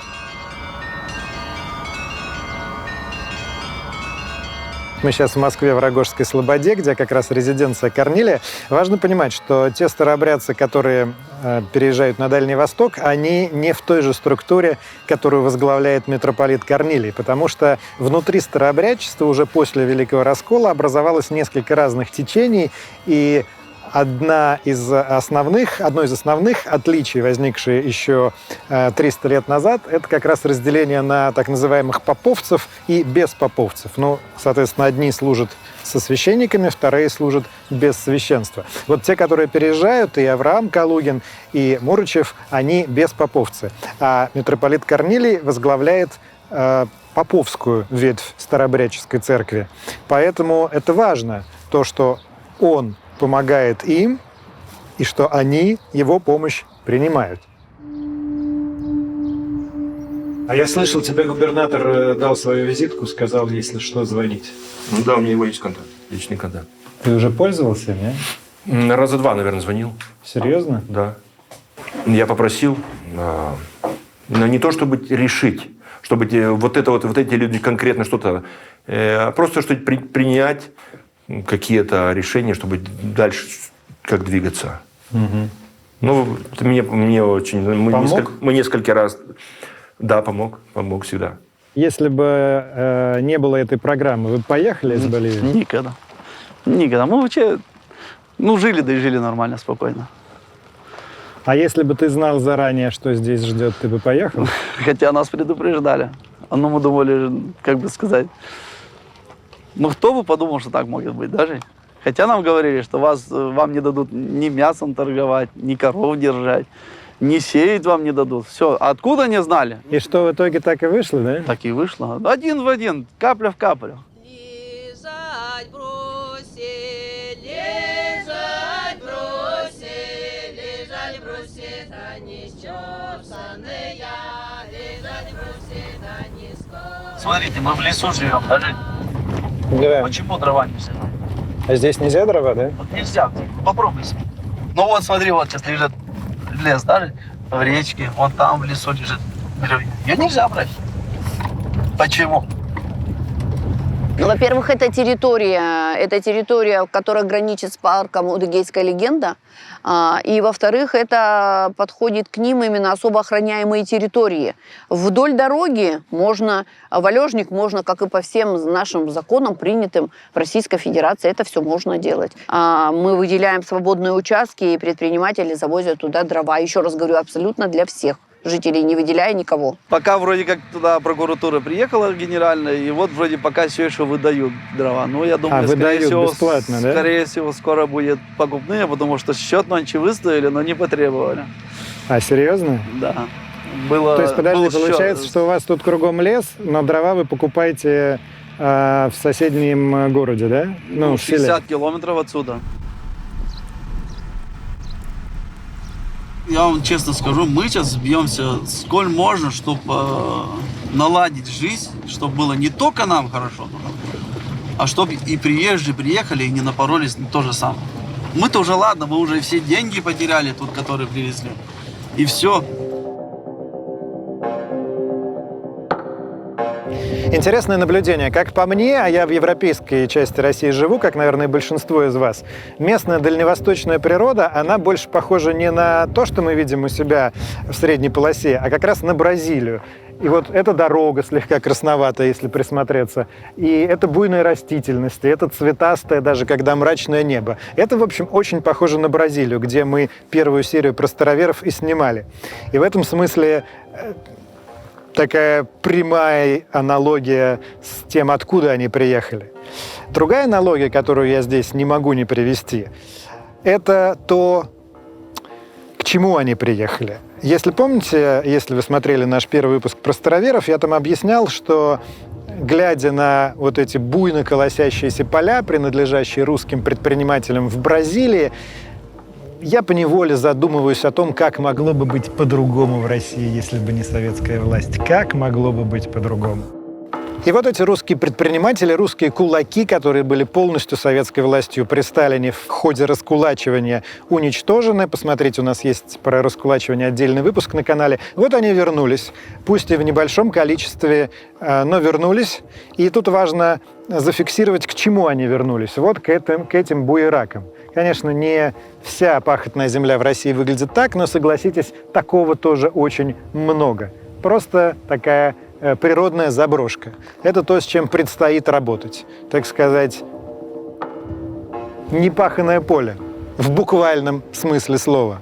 [SPEAKER 2] Мы сейчас в Москве, в Рогожской Слободе, где как раз резиденция Корнилия. Важно понимать, что те старообрядцы, которые переезжают на Дальний Восток, они не в той же структуре, которую возглавляет митрополит Корнилий, потому что внутри старообрядчества уже после Великого Раскола образовалось несколько разных течений, и одно из основных отличий, возникшие еще 300 лет назад, это как раз разделение на так называемых поповцев и беспоповцев. Ну, соответственно, одни служат со священниками, вторые служат без священства. Вот те, которые переезжают, и Авраам Калугин, и Мурычев, они беспоповцы. А митрополит Корнилий возглавляет поповскую ветвь старообрядческой церкви. Поэтому это важно, то, что он помогает им, и что они его помощь принимают. А я слышал, тебе губернатор дал свою визитку, сказал, если что, звонить.
[SPEAKER 1] Ну да, у меня его есть контакт, личный контакт.
[SPEAKER 2] Ты уже пользовался, не?
[SPEAKER 1] Раза два, наверное, звонил.
[SPEAKER 2] Серьезно?
[SPEAKER 1] Да. Я попросил, но не то, чтобы решить, чтобы вот эти люди конкретно что-то, а просто что-то принять, какие-то решения, чтобы дальше как двигаться.
[SPEAKER 2] Угу.
[SPEAKER 1] Ну, это мне очень...
[SPEAKER 2] Помог?
[SPEAKER 1] Мы несколько раз... Да, помог всегда.
[SPEAKER 2] Если бы не было этой программы, вы бы поехали из Боливии?
[SPEAKER 10] Никогда. Никогда. Мы вообще, жили, да и жили нормально, спокойно.
[SPEAKER 2] А если бы ты знал заранее, что здесь ждет, ты бы поехал?
[SPEAKER 10] Хотя нас предупреждали. Но мы думали, как бы сказать... кто бы подумал, что так может быть даже. Хотя нам говорили, что вам не дадут ни мясом торговать, ни коров держать, ни сеять вам не дадут. Все. Откуда не знали?
[SPEAKER 2] И что, в итоге так и вышло, да?
[SPEAKER 10] Так и вышло. Один в один, капля в каплю.
[SPEAKER 8] Лежать бросили, лежать бросили, лежать бросили, да несчёсанные, лежать бросили, да несчёсанные.
[SPEAKER 10] Смотрите, мы в лесу живем, даже.
[SPEAKER 2] Да.
[SPEAKER 10] Почему дрова нельзя?
[SPEAKER 2] А здесь нельзя дрова, да?
[SPEAKER 10] Вот нельзя, попробуй. Ну вот смотри, вот сейчас лежит лес, да, в речке, вон там в лесу лежит деревья. Ее нельзя брать. Почему?
[SPEAKER 12] Ну, во-первых, это территория, которая граничит с парком Удыгейская легенда. И, во-вторых, это подходит к ним именно особо охраняемые территории. Вдоль дороги валежник можно, как и по всем нашим законам, принятым в Российской Федерации, это все можно делать. Мы выделяем свободные участки, и предприниматели завозят туда дрова. Еще раз говорю, абсолютно для всех. жителей, не выделяя никого.
[SPEAKER 10] Пока вроде как туда прокуратура приехала генеральная, и вот вроде пока все еще выдают дрова. Ну, я думаю,
[SPEAKER 2] выдают бесплатно, да?
[SPEAKER 10] Скорее всего, скоро будет покупные, потому что счет нонче выставили, но не потребовали.
[SPEAKER 2] А, серьезно?
[SPEAKER 10] Да. Было,
[SPEAKER 2] То есть, подожди,
[SPEAKER 10] был
[SPEAKER 2] получается,
[SPEAKER 10] счет.
[SPEAKER 2] что у вас тут кругом лес, но дрова вы покупаете в соседнем городе, да?
[SPEAKER 10] Ну,
[SPEAKER 2] в селе.
[SPEAKER 10] 60 километров отсюда. Я вам честно скажу, мы сейчас бьемся сколь можно, чтобы наладить жизнь, чтобы было не только нам хорошо, а чтобы и приезжие приехали и не напоролись на то же самое. Мы-то уже ладно, мы уже все деньги потеряли тут, которые привезли. И все.
[SPEAKER 2] Интересное наблюдение. Как по мне, а я в европейской части России живу, как, наверное, большинство из вас, местная дальневосточная природа, она больше похожа не на то, что мы видим у себя в средней полосе, а как раз на Бразилию. И вот эта дорога слегка красноватая, если присмотреться, и это буйная растительность, и это цветастое, даже когда мрачное небо. Это, в общем, очень похоже на Бразилию, где мы первую серию про староверов и снимали. И в этом смысле такая прямая аналогия с тем, откуда они приехали. Другая аналогия, которую я здесь не могу не привести, это то, к чему они приехали. Если помните, если вы смотрели наш первый выпуск про староверов, я там объяснял, что, глядя на вот эти буйно колосящиеся поля, принадлежащие русским предпринимателям в Бразилии, я поневоле задумываюсь о том, как могло бы быть по-другому в России, если бы не советская власть. Как могло бы быть по-другому? И вот эти русские предприниматели, русские кулаки, которые были полностью советской властью при Сталине в ходе раскулачивания уничтожены. Посмотрите, у нас есть про раскулачивание отдельный выпуск на канале. Вот они вернулись, пусть и в небольшом количестве, но вернулись. И тут важно зафиксировать, к чему они вернулись. Вот к этим буеракам. Конечно, не вся пахотная земля в России выглядит так, но, согласитесь, такого тоже очень много. Просто такая природная заброшка. Это то, с чем предстоит работать. Так сказать, непаханное поле, в буквальном смысле слова.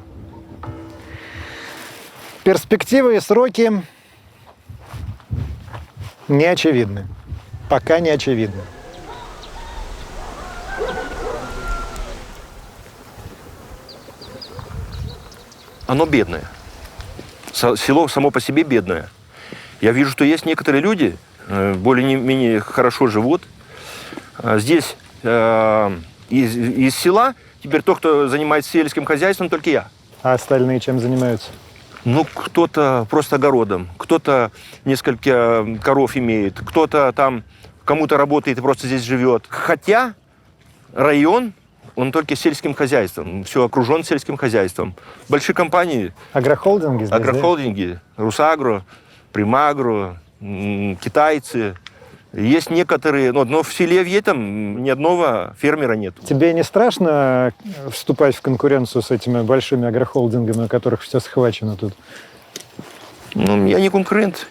[SPEAKER 2] Перспективы и сроки не очевидны. Пока не очевидны.
[SPEAKER 1] Оно бедное. Село само по себе бедное. Я вижу, что есть некоторые люди, более-менее хорошо живут. Здесь из села теперь тот, кто занимается сельским хозяйством, только я.
[SPEAKER 2] А остальные чем занимаются?
[SPEAKER 1] Ну, кто-то просто огородом, кто-то несколько коров имеет, кто-то там кому-то работает и просто здесь живет. Хотя район, он только сельским хозяйством, все окружен сельским хозяйством. Большие компании.
[SPEAKER 2] Агрохолдинги здесь,
[SPEAKER 1] агрохолдинги, да? Русагро, Примагро, китайцы. Есть некоторые, но в селе в этом ни одного фермера нет.
[SPEAKER 2] Тебе не страшно вступать в конкуренцию с этими большими агрохолдингами, у которых все схвачено тут?
[SPEAKER 1] Ну, я не конкурент.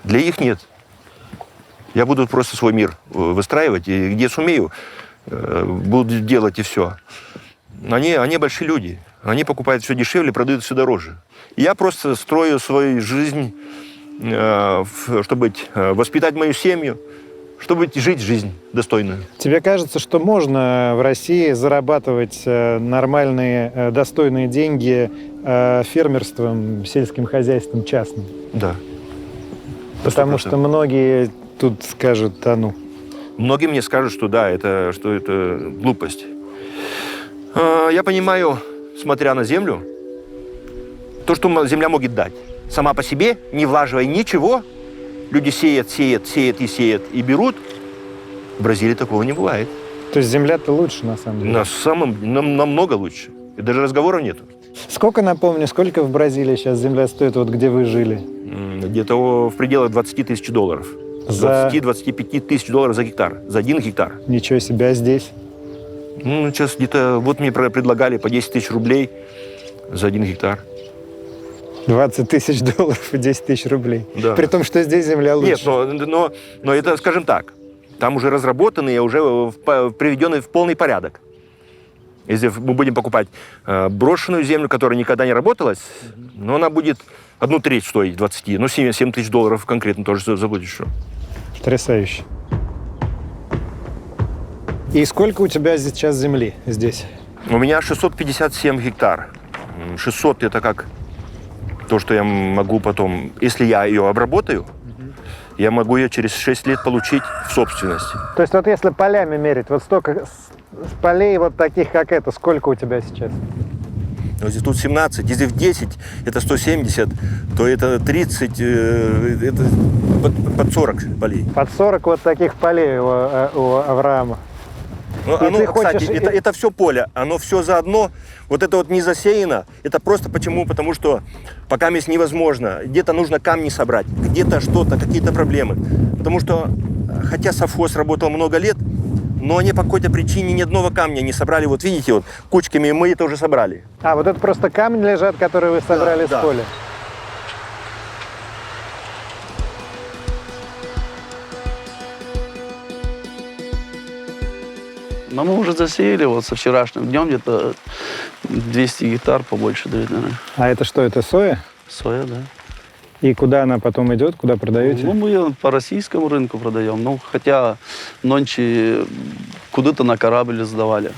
[SPEAKER 1] Для их нет. Я буду просто свой мир выстраивать, и где сумею, буду делать, и все. Они большие люди. Они покупают все дешевле, продают все дороже. Я просто строю свою жизнь, чтобы воспитать мою семью, чтобы жить жизнь достойную.
[SPEAKER 2] Тебе кажется, что можно в России зарабатывать нормальные, достойные деньги фермерством, сельским хозяйством частным?
[SPEAKER 1] Да.
[SPEAKER 2] Потому что многие тут скажут, да ну.
[SPEAKER 1] Многие мне скажут, что да, это глупость. Я понимаю, смотря на землю, то, что земля может дать. Сама по себе, не влаживая ничего, люди сеют и берут. В Бразилии такого не бывает.
[SPEAKER 2] То есть земля-то лучше, на самом деле?
[SPEAKER 1] Намного лучше. И даже разговоров нету.
[SPEAKER 2] Сколько в Бразилии сейчас земля стоит, вот где вы жили?
[SPEAKER 1] Где-то в пределах 20 тысяч долларов. 20-25 тысяч долларов за гектар. За 1 гектар.
[SPEAKER 2] Ничего себе, а здесь?
[SPEAKER 1] Ну, сейчас где-то, вот мне предлагали по 10 тысяч рублей за 1 гектар.
[SPEAKER 2] 20 тысяч долларов и 10 тысяч рублей.
[SPEAKER 1] Да.
[SPEAKER 2] При том, что здесь земля лучше.
[SPEAKER 1] Нет, но это, скажем так, там уже разработаны и уже приведены в полный порядок. Если мы будем покупать брошенную землю, которая никогда не работалась, но она будет 1/3 стоить 20, ну, 7 тысяч долларов конкретно тоже забудешь.
[SPEAKER 2] Потрясающе. И сколько у тебя сейчас земли здесь?
[SPEAKER 1] У меня 657 гектар. 600 – это как то, что я могу потом, если я ее обработаю, я могу ее через 6 лет получить в собственность.
[SPEAKER 2] То есть вот если полями мерить, вот столько полей вот таких, как это, сколько у тебя сейчас?
[SPEAKER 1] Если тут 17, если в 10 это 170, то это 30, это под 40 полей.
[SPEAKER 2] Под 40 вот таких полей у Авраама.
[SPEAKER 1] Ну, оно, кстати, это все поле, оно все заодно. Вот это вот не засеяно. Это просто почему? Потому что пока месть невозможно. Где-то нужно камни собрать, где-то что-то, какие-то проблемы. Потому что, хотя совхоз работал много лет, но они по какой-то причине ни одного камня не собрали. Вот видите, вот кучками мы это уже собрали.
[SPEAKER 2] А, вот это просто камни лежат, которые вы собрали с поля?
[SPEAKER 10] Но мы уже засеяли вот со вчерашним днем где-то 200 гектар, побольше, наверное.
[SPEAKER 2] А это что, это соя?
[SPEAKER 10] Соя, да.
[SPEAKER 2] И куда она потом идет, куда продаете?
[SPEAKER 10] Ну, мы ее по российскому рынку продаем. Ну, хотя нонче куда-то на корабль сдавали.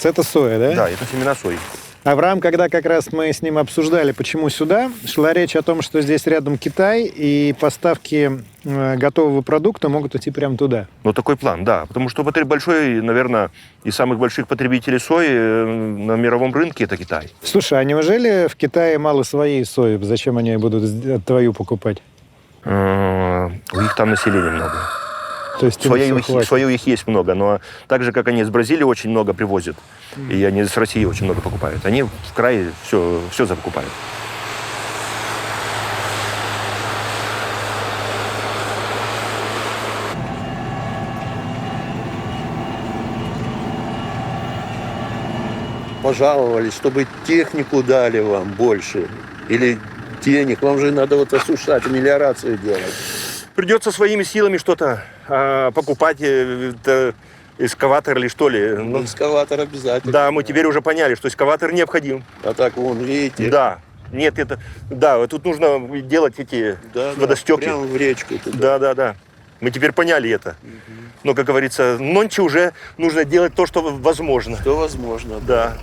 [SPEAKER 2] Это соя, да?
[SPEAKER 1] Да, это семена сои.
[SPEAKER 2] Авраам, когда как раз мы с ним обсуждали, почему сюда, шла речь о том, что здесь рядом Китай, и поставки готового продукта могут идти прямо туда.
[SPEAKER 1] Ну, такой план, да. Потому что большой, наверное, из самых больших потребителей сои на мировом рынке – это Китай.
[SPEAKER 2] Слушай, а неужели в Китае мало своей сои? Зачем они будут твою покупать?
[SPEAKER 1] У них там населения много.
[SPEAKER 2] То есть
[SPEAKER 1] свою их есть много, но так же, как они из Бразилии очень много привозят, и они с России очень много покупают. Они в крае все закупают.
[SPEAKER 14] Пожаловались, чтобы технику дали вам больше. Или денег. Вам же надо вот осушать, мелиорацию делать.
[SPEAKER 1] Придется своими силами что-то покупать, эскаватор или что ли.
[SPEAKER 14] Ну, эскаватор обязательно.
[SPEAKER 1] Да, мы теперь уже поняли, что эскаватор необходим.
[SPEAKER 14] А так, вон, видите?
[SPEAKER 1] Да. Нет, это... Да, тут нужно делать эти водостеки.
[SPEAKER 14] Прямо в речку. Туда.
[SPEAKER 1] Да. Мы теперь поняли это. Но, как говорится, нонче уже нужно делать то, что возможно.
[SPEAKER 14] Что возможно.
[SPEAKER 1] Да.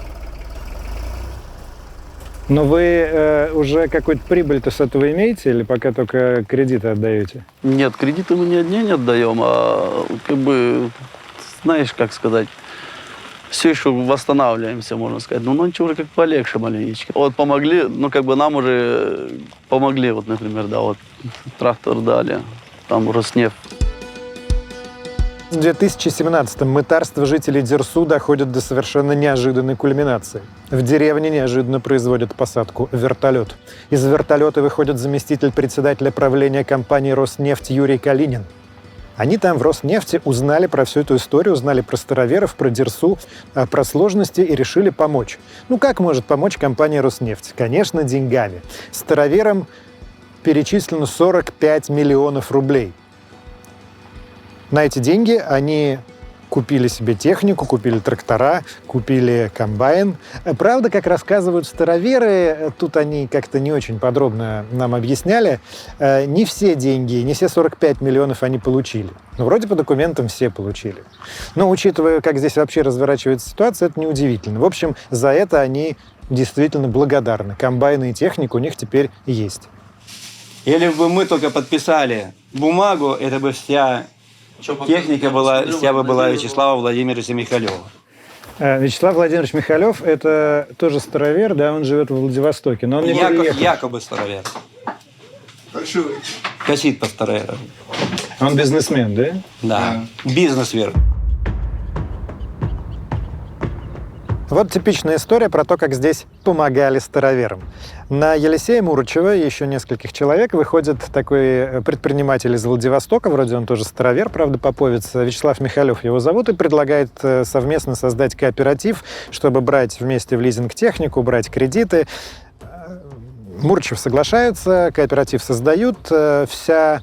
[SPEAKER 2] Но вы уже какую-то прибыль-то с этого имеете или пока только кредиты отдаете?
[SPEAKER 10] Нет, кредиты мы ни одни не отдаем, а как бы, знаешь, как сказать, все еще восстанавливаемся, можно сказать. Ну, ночью уже как полегче маленечко. Вот помогли, ну, как бы нам уже помогли, вот, например, да, вот трактор дали, там Роснефть.
[SPEAKER 2] В 2017-м мытарство жителей Дерсу доходит до совершенно неожиданной кульминации. В деревне неожиданно производят посадку вертолет. Из вертолета выходит заместитель председателя правления компании «Роснефть» Юрий Калинин. Они там в Роснефти узнали про всю эту историю, узнали про староверов, про Дерсу, про сложности и решили помочь. Ну как может помочь компания «Роснефть»? Конечно, деньгами. Староверам перечислено 45 миллионов рублей. На эти деньги они купили себе технику, купили трактора, купили комбайн. Правда, как рассказывают староверы, тут они как-то не очень подробно нам объясняли, не все деньги, не все 45 миллионов они получили. Но вроде по документам все получили. Но учитывая, как здесь вообще разворачивается ситуация, это неудивительно. В общем, за это они действительно благодарны. Комбайны и техника у них теперь есть.
[SPEAKER 4] Если бы мы только подписали бумагу, это бы вся... Техника была Вячеслава Владимировича Михалева.
[SPEAKER 2] Вячеслав Владимирович Михалев – это тоже старовер, да, он живет во Владивостоке. Но он не переехал.
[SPEAKER 4] Якобы старовер. Косит по староверам.
[SPEAKER 2] Он бизнесмен, да?
[SPEAKER 4] Да, бизнес-вер.
[SPEAKER 2] Вот типичная история про то, как здесь помогали староверам. На Елисея Мурычева и еще нескольких человек выходит такой предприниматель из Владивостока, вроде он тоже старовер, правда, поповец, Вячеслав Михалев его зовут, и предлагает совместно создать кооператив, чтобы брать вместе в лизинг технику, брать кредиты. Мурычев соглашается, кооператив создают, вся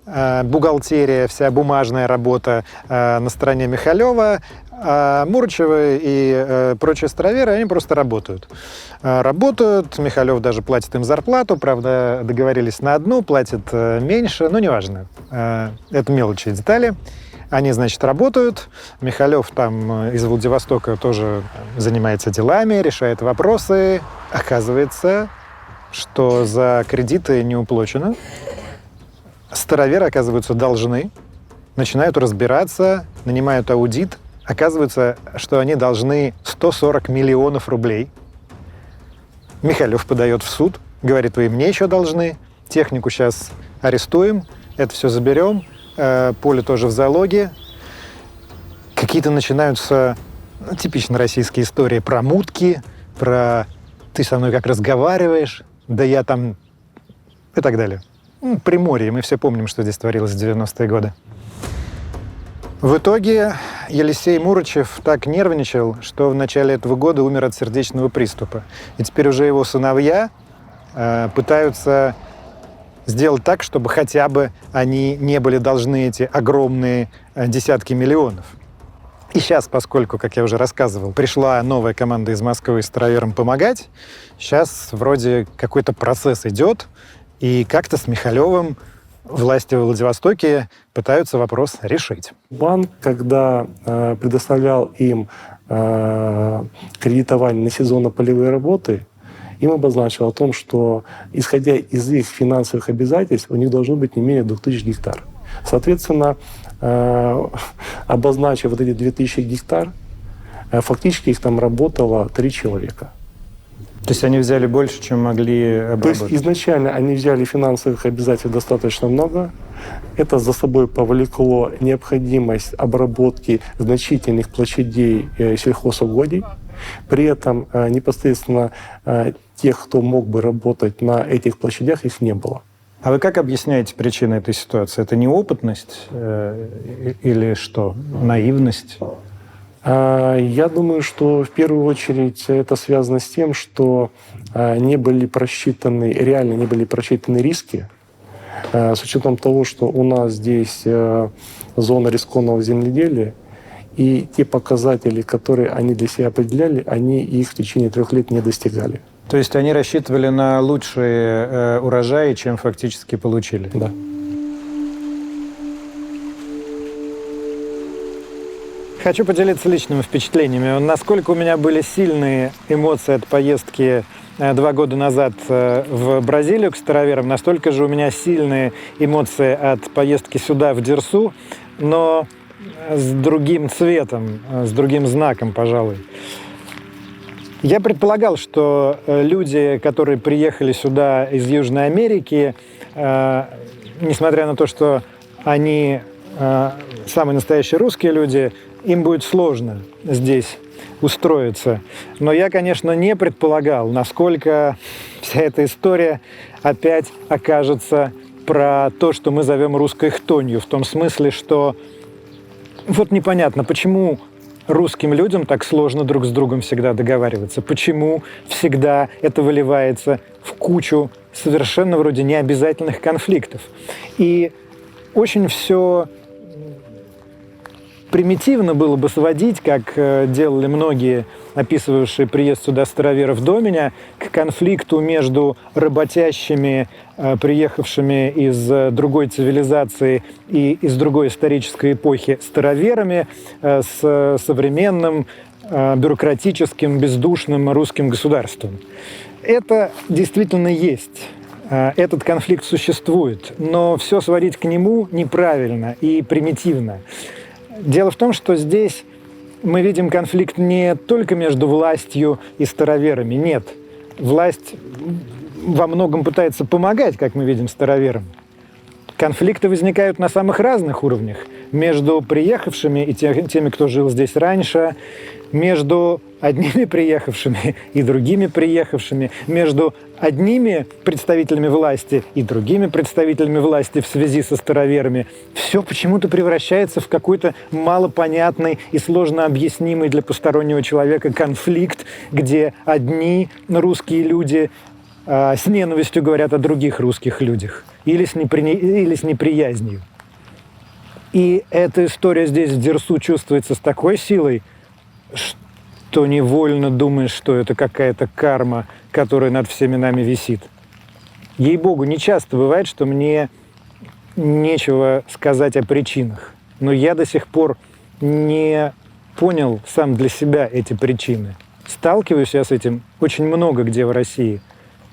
[SPEAKER 2] бухгалтерия, вся бумажная работа на стороне Михалева, а Мурачевы и прочие староверы, они просто работают. Работают, Михалев даже платит им зарплату, правда, договорились на одну, платит меньше, но неважно. Это мелочи и детали. Они, значит, работают. Михалев там из Владивостока тоже занимается делами, решает вопросы. Оказывается, что за кредиты не уплачено. Староверы, оказывается, должны. Начинают разбираться, нанимают аудит. Оказывается, что они должны 140 миллионов рублей. Михалев подает в суд, говорит, вы и мне еще должны. Технику сейчас арестуем, это все заберем. Поле тоже в залоге. Какие-то начинаются типично российские истории про мутки, про ты со мной как разговариваешь, да я там и так далее. Приморье, мы все помним, что здесь творилось в 90-е годы. В итоге Елисей Мурачев так нервничал, что в начале этого года умер от сердечного приступа. И теперь уже его сыновья пытаются сделать так, чтобы хотя бы они не были должны эти огромные десятки миллионов. И сейчас, поскольку, как я уже рассказывал, пришла новая команда из Москвы староверам помогать, сейчас вроде какой-то процесс идет, и как-то с Михалевым власти в Владивостоке пытаются вопрос решить.
[SPEAKER 5] Банк, когда предоставлял им кредитование на сезонно-полевые работы, им обозначил о том, что, исходя из их финансовых обязательств, у них должно быть не менее 2000 гектар. Соответственно, обозначив вот эти 2000 гектар, фактически их там работало 3 человека.
[SPEAKER 2] То есть они взяли больше, чем могли обработать?
[SPEAKER 5] То есть изначально они взяли финансовых обязательств достаточно много. Это за собой повлекло необходимость обработки значительных площадей сельхозугодий. При этом непосредственно тех, кто мог бы работать на этих площадях, их не было.
[SPEAKER 2] А вы как объясняете причины этой ситуации? Это неопытность или что? Наивность?
[SPEAKER 5] Я думаю, что в первую очередь это связано с тем, что реально не были просчитаны риски, с учетом того, что у нас здесь зона рискованного земледелия, и те показатели, которые они для себя определяли, они их в течение 3 лет не достигали.
[SPEAKER 2] То есть они рассчитывали на лучшие урожаи, чем фактически получили?
[SPEAKER 5] Да.
[SPEAKER 2] Хочу поделиться личными впечатлениями. Насколько у меня были сильные эмоции от поездки 2 года назад в Бразилию к староверам, настолько же у меня сильные эмоции от поездки сюда, в Дерсу, но с другим цветом, с другим знаком, пожалуй. Я предполагал, что люди, которые приехали сюда из Южной Америки, несмотря на то, что они самые настоящие русские люди, им будет сложно здесь устроиться. Но я, конечно, не предполагал, насколько вся эта история опять окажется про то, что мы зовем русской хтонью, в том смысле, что вот непонятно, почему русским людям так сложно друг с другом всегда договариваться, почему всегда это выливается в кучу совершенно вроде необязательных конфликтов. И очень все примитивно было бы сводить, как делали многие, описывавшие приезд сюда староверов до меня, к конфликту между работящими, приехавшими из другой цивилизации и из другой исторической эпохи староверами с современным бюрократическим, бездушным русским государством. Это действительно есть. Этот конфликт существует, но все сводить к нему неправильно и примитивно. Дело в том, что здесь мы видим конфликт не только между властью и староверами. Нет, власть во многом пытается помогать, как мы видим, староверам. Конфликты возникают на самых разных уровнях. Между приехавшими и теми, кто жил здесь раньше, между одними приехавшими и другими приехавшими, между одними представителями власти и другими представителями власти в связи со староверами. Все почему-то превращается в какой-то малопонятный и сложно объяснимый для постороннего человека конфликт, где одни русские люди с ненавистью говорят о других русских людях. или с неприязнью. И эта история здесь, в Дерсу, чувствуется с такой силой, что невольно думаешь, что это какая-то карма, которая над всеми нами висит. Ей-богу, не часто бывает, что мне нечего сказать о причинах. Но я до сих пор не понял сам для себя эти причины. Сталкиваюсь я с этим очень много где в России.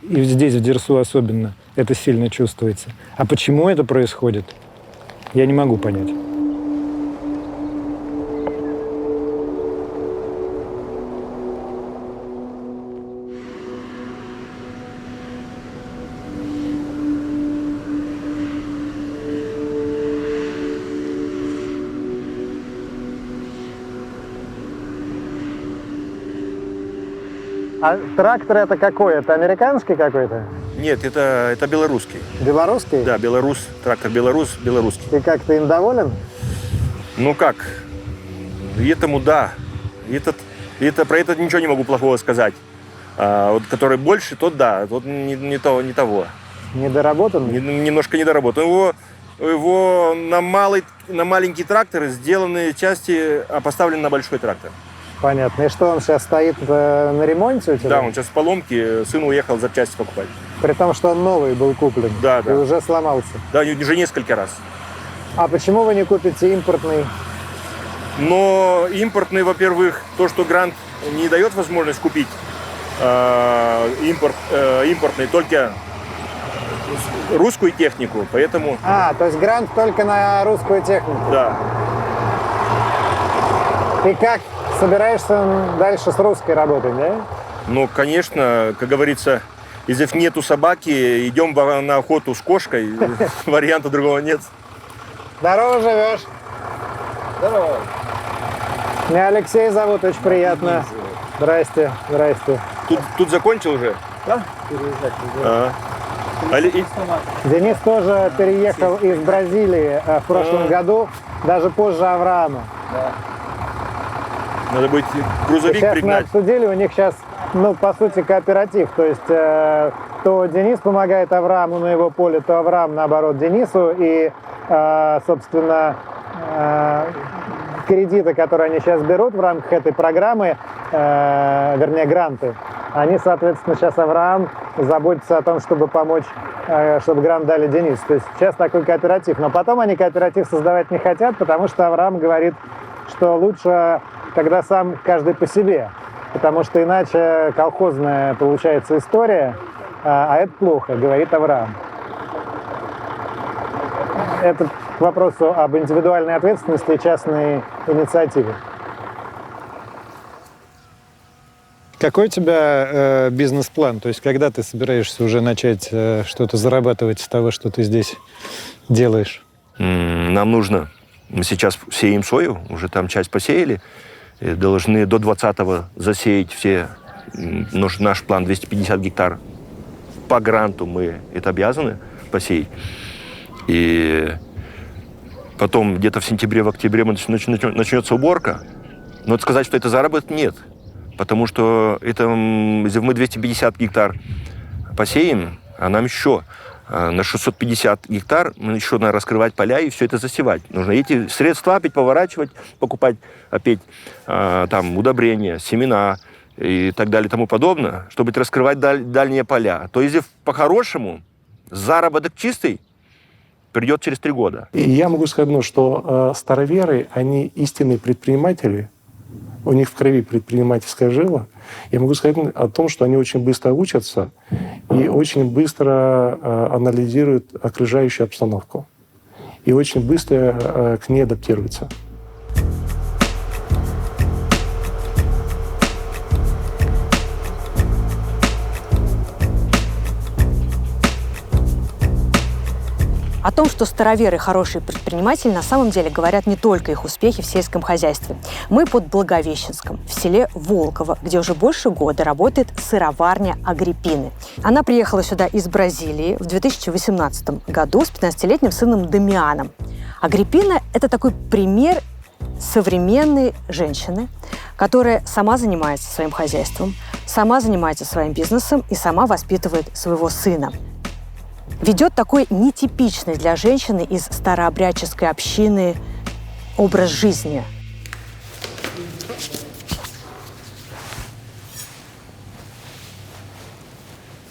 [SPEAKER 2] И здесь, в Дерсу особенно, это сильно чувствуется. А почему это происходит, я не могу понять. А трактор это какой? Это американский какой-то?
[SPEAKER 1] Нет, это белорусский.
[SPEAKER 2] Белорусский?
[SPEAKER 1] Да, Беларусь, трактор белорусский.
[SPEAKER 2] Ты как, ты им доволен?
[SPEAKER 1] Ну как, этому да. Про этот ничего не могу плохого сказать. А вот который больше, тот да, тот не того.
[SPEAKER 2] Недоработан?
[SPEAKER 1] Немножко недоработан. Его на маленький трактор сделаны части, а поставлены на большой трактор.
[SPEAKER 2] Понятно. И что, он сейчас стоит на ремонте у тебя?
[SPEAKER 1] Да, он сейчас в поломке, сын уехал запчасти покупать.
[SPEAKER 2] При том, что он новый был куплен?
[SPEAKER 1] Да.
[SPEAKER 2] И уже сломался?
[SPEAKER 1] Да, уже несколько раз.
[SPEAKER 2] А почему вы не купите импортный?
[SPEAKER 1] Но импортный, во-первых, то, что грант не дает возможность купить импортный, только русскую технику, поэтому...
[SPEAKER 2] То есть грант только на русскую технику?
[SPEAKER 1] Да.
[SPEAKER 2] Ты как, собираешься дальше с русской работать, да?
[SPEAKER 1] Ну, конечно, как говорится, если нету собаки, идем на охоту с кошкой, варианта другого нет.
[SPEAKER 2] Здорово живешь?
[SPEAKER 1] Здорово.
[SPEAKER 2] Меня Алексей зовут, очень приятно. Здрасте.
[SPEAKER 1] Тут закончил уже?
[SPEAKER 2] Да, переезжать. Денис тоже переехал из Бразилии в прошлом году, даже позже Авраама.
[SPEAKER 1] Да. Надо будет грузовик
[SPEAKER 2] сейчас
[SPEAKER 1] пригнать.
[SPEAKER 2] Мы обсудили, у них сейчас, по сути, кооператив. То есть то Денис помогает Аврааму на его поле, то Авраам, наоборот, Денису. И, собственно, кредиты, которые они сейчас берут в рамках этой программы, вернее, гранты, они, соответственно, сейчас Авраам заботится о том, чтобы помочь, чтобы грант дали Денису. То есть сейчас такой кооператив. Но потом они кооператив создавать не хотят, потому что Авраам говорит, что лучше, когда сам каждый по себе. Потому что иначе колхозная получается история, а это плохо, говорит Авраам. Это к вопросу об индивидуальной ответственности и частной инициативе. Какой у тебя бизнес-план? То есть когда ты собираешься уже начать что-то зарабатывать с того, что ты здесь делаешь?
[SPEAKER 1] Нам нужно. Мы сейчас сеем сою, уже там часть посеяли. И должны до 20-го засеять все. Наш план 250 гектар. По гранту мы это обязаны посеять. И потом где-то в сентябре, в октябре начнется уборка. Но сказать, что это заработок, нет. Потому что это, если мы 250 гектар посеем, а нам еще на 650 гектар мы еще надо раскрывать поля и все это засевать. Нужно эти средства опять поворачивать, покупать опять там удобрения, семена и так далее и тому подобное, чтобы раскрывать дальние поля. То есть по-хорошему заработок чистый придет через 3 года.
[SPEAKER 5] И я могу сказать одно, что староверы, они истинные предприниматели, у них в крови предпринимательская жила. Я могу сказать о том, что они очень быстро учатся и очень быстро анализируют окружающую обстановку. И очень быстро к ней адаптируются.
[SPEAKER 15] О том, что староверы хорошие предприниматели, на самом деле говорят не только их успехи в сельском хозяйстве. Мы под Благовещенском, в селе Волково, где уже больше года работает сыроварня Агриппины. Она приехала сюда из Бразилии в 2018 году с 15-летним сыном Дамианом. Агриппина – это такой пример современной женщины, которая сама занимается своим хозяйством, сама занимается своим бизнесом и сама воспитывает своего сына. ведет такой нетипичный для женщины из старообрядческой общины образ жизни.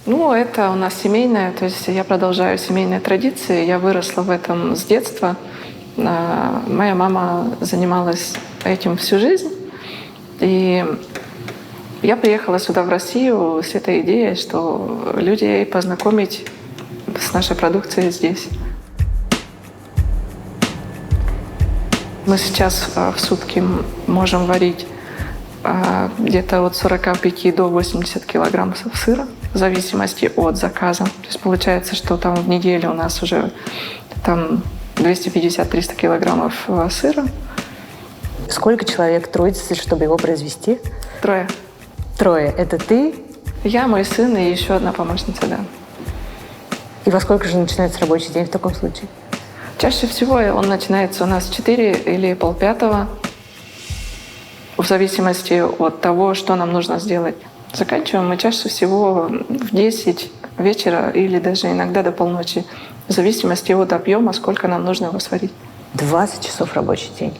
[SPEAKER 6] Ну, это у нас семейное, то есть я продолжаю семейные традиции. Я выросла в этом с детства. Моя мама занималась этим всю жизнь. И я приехала сюда, в Россию, с этой идеей, что людей познакомить с нашей продукцией здесь. Мы сейчас в сутки можем варить где-то от 45 до 80 килограммов сыра, в зависимости от заказа. То есть получается, что там в неделю у нас уже там 250-300 килограммов сыра.
[SPEAKER 15] Сколько человек трудится, чтобы его произвести?
[SPEAKER 6] 3.
[SPEAKER 15] 3. Это ты?
[SPEAKER 6] Я, мой сын и еще одна помощница, да.
[SPEAKER 15] И во сколько же начинается рабочий день в таком случае?
[SPEAKER 6] Чаще всего он начинается у нас в 4 или 4:30, в зависимости от того, что нам нужно сделать. Заканчиваем мы чаще всего в 10 вечера или даже иногда до полночи, в зависимости от объема, сколько нам нужно его сварить.
[SPEAKER 15] 20 часов рабочий день.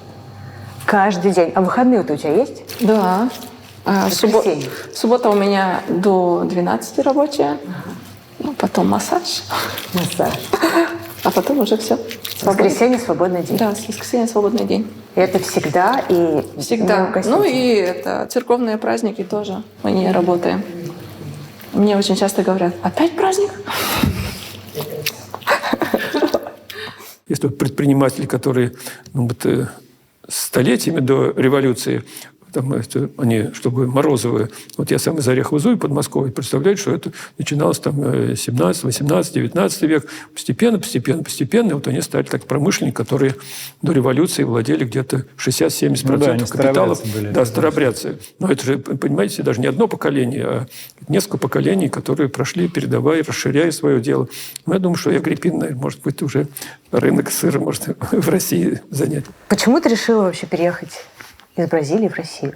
[SPEAKER 15] Каждый день. А выходные-то у тебя есть?
[SPEAKER 6] Да. Суббота у меня до 12 рабочая. Ну, потом массаж.
[SPEAKER 15] Массаж.
[SPEAKER 6] А потом уже все.
[SPEAKER 15] Воскресенье свободный день.
[SPEAKER 6] Да, с воскресенья свободный день.
[SPEAKER 15] И это всегда и
[SPEAKER 6] всегда. Ну и это церковные праздники тоже. Мы не работаем. Мне очень часто говорят: опять праздник?
[SPEAKER 13] Есть тут предприниматели, которые столетиями до революции, там, они, чтобы Морозовы, вот я сам из Орехово-Зуева, Подмосковья, представляю, что это начиналось там 17, 18, 19 век. Постепенно, вот они стали так промышленники, которые до революции владели где-то 60-70% капиталов. Да, старообрядцы. Но это же, понимаете, даже не одно поколение, а несколько поколений, которые прошли, передавая, расширяя свое дело. Но я думаю, что и Агриппин, наверное, может быть, уже рынок сыра может в России занять.
[SPEAKER 15] Почему ты решила вообще переехать из Бразилии в Россию?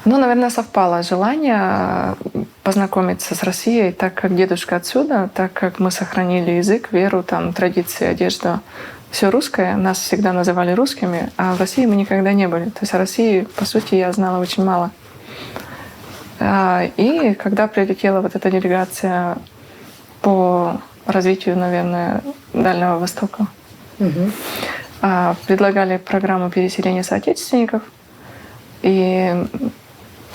[SPEAKER 6] Ну, наверное, совпало желание познакомиться с Россией, так как дедушка отсюда, так как мы сохранили язык, веру, там, традиции, одежду. Все русское, нас всегда называли русскими, а в России мы никогда не были. То есть о России, по сути, я знала очень мало. И когда прилетела вот эта делегация по развитию, наверное, Дальнего Востока, предлагали программу переселения соотечественников. И,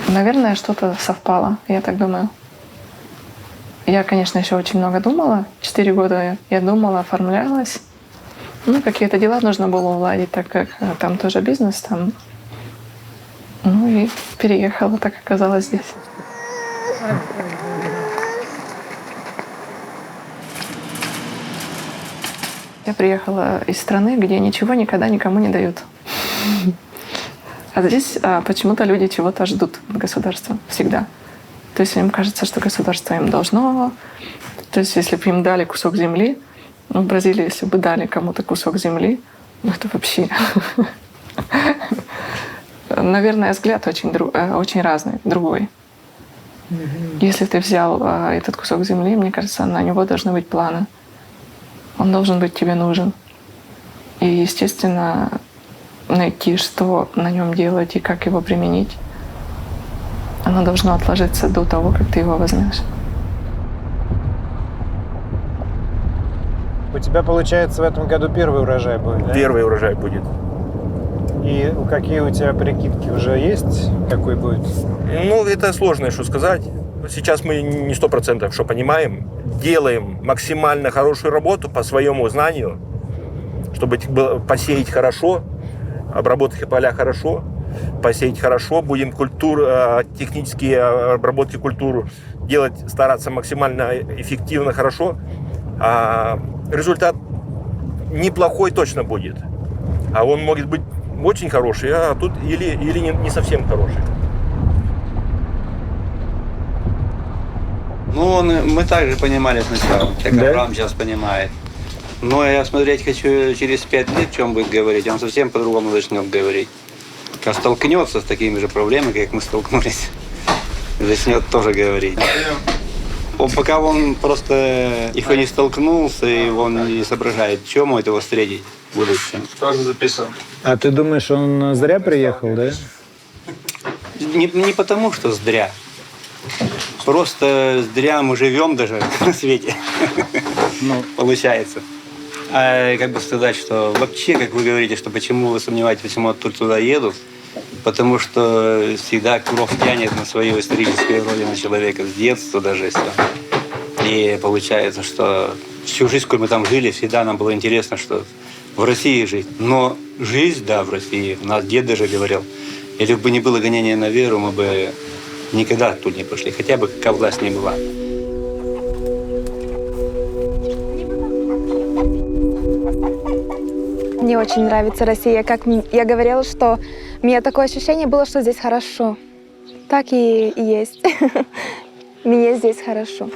[SPEAKER 6] наверное, что-то совпало, я так думаю. Я, конечно, еще очень много думала. 4 года я думала, оформлялась. Ну, какие-то дела нужно было уладить, так как там тоже бизнес. Там. Ну и переехала, так оказалось здесь. Я приехала из страны, где ничего никогда никому не дают. А здесь почему-то люди чего-то ждут от государства всегда. То есть им кажется, что государство им должно. То есть если бы им дали кусок земли, ну, в Бразилии, если бы дали кому-то кусок земли, ну это вообще... Наверное, взгляд очень разный, другой. Если ты взял этот кусок земли, мне кажется, на него должны быть планы. Он должен быть тебе нужен. И, естественно, найти, что на нем делать и как его применить, оно должно отложиться до того, как ты его возьмешь.
[SPEAKER 2] У тебя, получается, в этом году первый урожай будет, да?
[SPEAKER 1] Первый урожай будет.
[SPEAKER 2] И какие у тебя прикидки уже есть? Какой будет?
[SPEAKER 1] Ну, это сложно, что сказать. Сейчас мы не 100% что понимаем. Делаем максимально хорошую работу по своему знанию, чтобы посеять хорошо, обработать поля хорошо, посеять хорошо. Будем технические обработки культур делать, стараться максимально эффективно, хорошо. А результат неплохой точно будет. А он может быть очень хороший, а тут или не совсем хороший.
[SPEAKER 4] Ну, мы также понимали сначала, как Авраам сейчас понимает. Но я смотреть хочу через 5 лет, что он будет говорить. Он совсем по-другому начнет говорить. Как столкнется с такими же проблемами, как мы столкнулись, начнет тоже говорить. Пока он просто еще не столкнулся, и он не соображает, чем может его встретить в будущем.
[SPEAKER 10] Сразу записал.
[SPEAKER 2] А ты думаешь, он зря приехал, да?
[SPEAKER 4] Не потому, что зря. Просто зря мы живем даже на свете. Получается. А как бы сказать, что вообще, как вы говорите, что почему вы сомневаетесь, почему оттуда туда едут, потому что всегда кровь тянет на свою историческую родину человека с детства даже если. И получается, что всю жизнь, сколько мы там жили, всегда нам было интересно, что в России жить. Но жизнь, да, в России, у нас дед даже говорил, если бы не было гонения на веру, мы бы никогда тут не пошли, хотя бы какая власть ни была.
[SPEAKER 3] Мне очень нравится Россия. Как я говорила, что у меня такое ощущение было, что здесь хорошо. Так и есть. Мне здесь хорошо.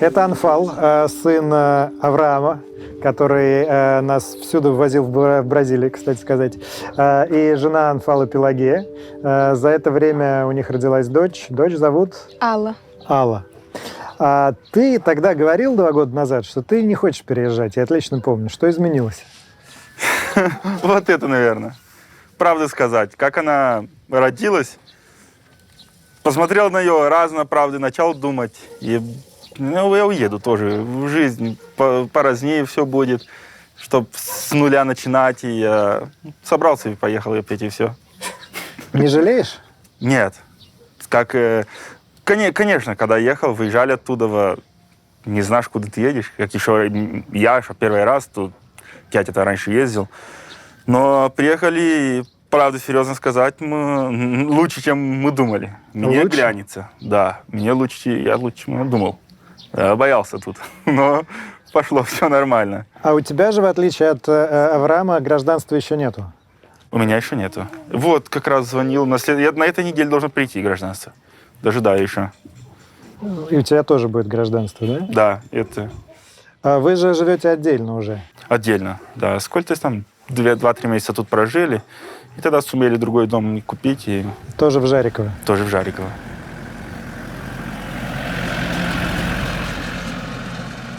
[SPEAKER 2] Это Анфал, сын Авраама, который нас всюду возил в Бразилию, кстати сказать. И жена Анфала Пелагея. За это время у них родилась дочь. Дочь зовут?
[SPEAKER 3] Алла.
[SPEAKER 2] Алла. А ты тогда говорил 2 года назад, что ты не хочешь переезжать. Я отлично помню. Что изменилось?
[SPEAKER 1] Вот это, наверное. Правду сказать. Как она родилась, посмотрел на нее разно, правда, начал думать. И я уеду тоже в жизнь. Поразнее все будет, чтобы с нуля начинать. И я собрался и поехал опять, и все.
[SPEAKER 2] Не жалеешь?
[SPEAKER 1] Нет. Конечно, когда ехал, выезжали оттуда, не знаешь, куда ты едешь. Как еще я первый раз тут. Дядя-то раньше ездил. Но приехали, и, правда, серьезно сказать, мы лучше, чем мы думали. Мне
[SPEAKER 2] лучше?
[SPEAKER 1] глянется. Да, мне лучше, я лучше, чем я думал. Я боялся тут. Но пошло все нормально.
[SPEAKER 2] А у тебя же, в отличие от Авраама, гражданства еще нету?
[SPEAKER 1] У меня еще нету. Вот, как раз звонил. Я на этой неделе должен прийти гражданство. Дожидаю еще.
[SPEAKER 2] И у тебя тоже будет гражданство, да?
[SPEAKER 1] Да, это...
[SPEAKER 2] А вы же живете отдельно уже?
[SPEAKER 1] Отдельно, да. Сколько там 2-3 месяца тут прожили, и тогда сумели другой дом купить. И...
[SPEAKER 2] Тоже в Жариково?
[SPEAKER 1] Тоже в Жариково.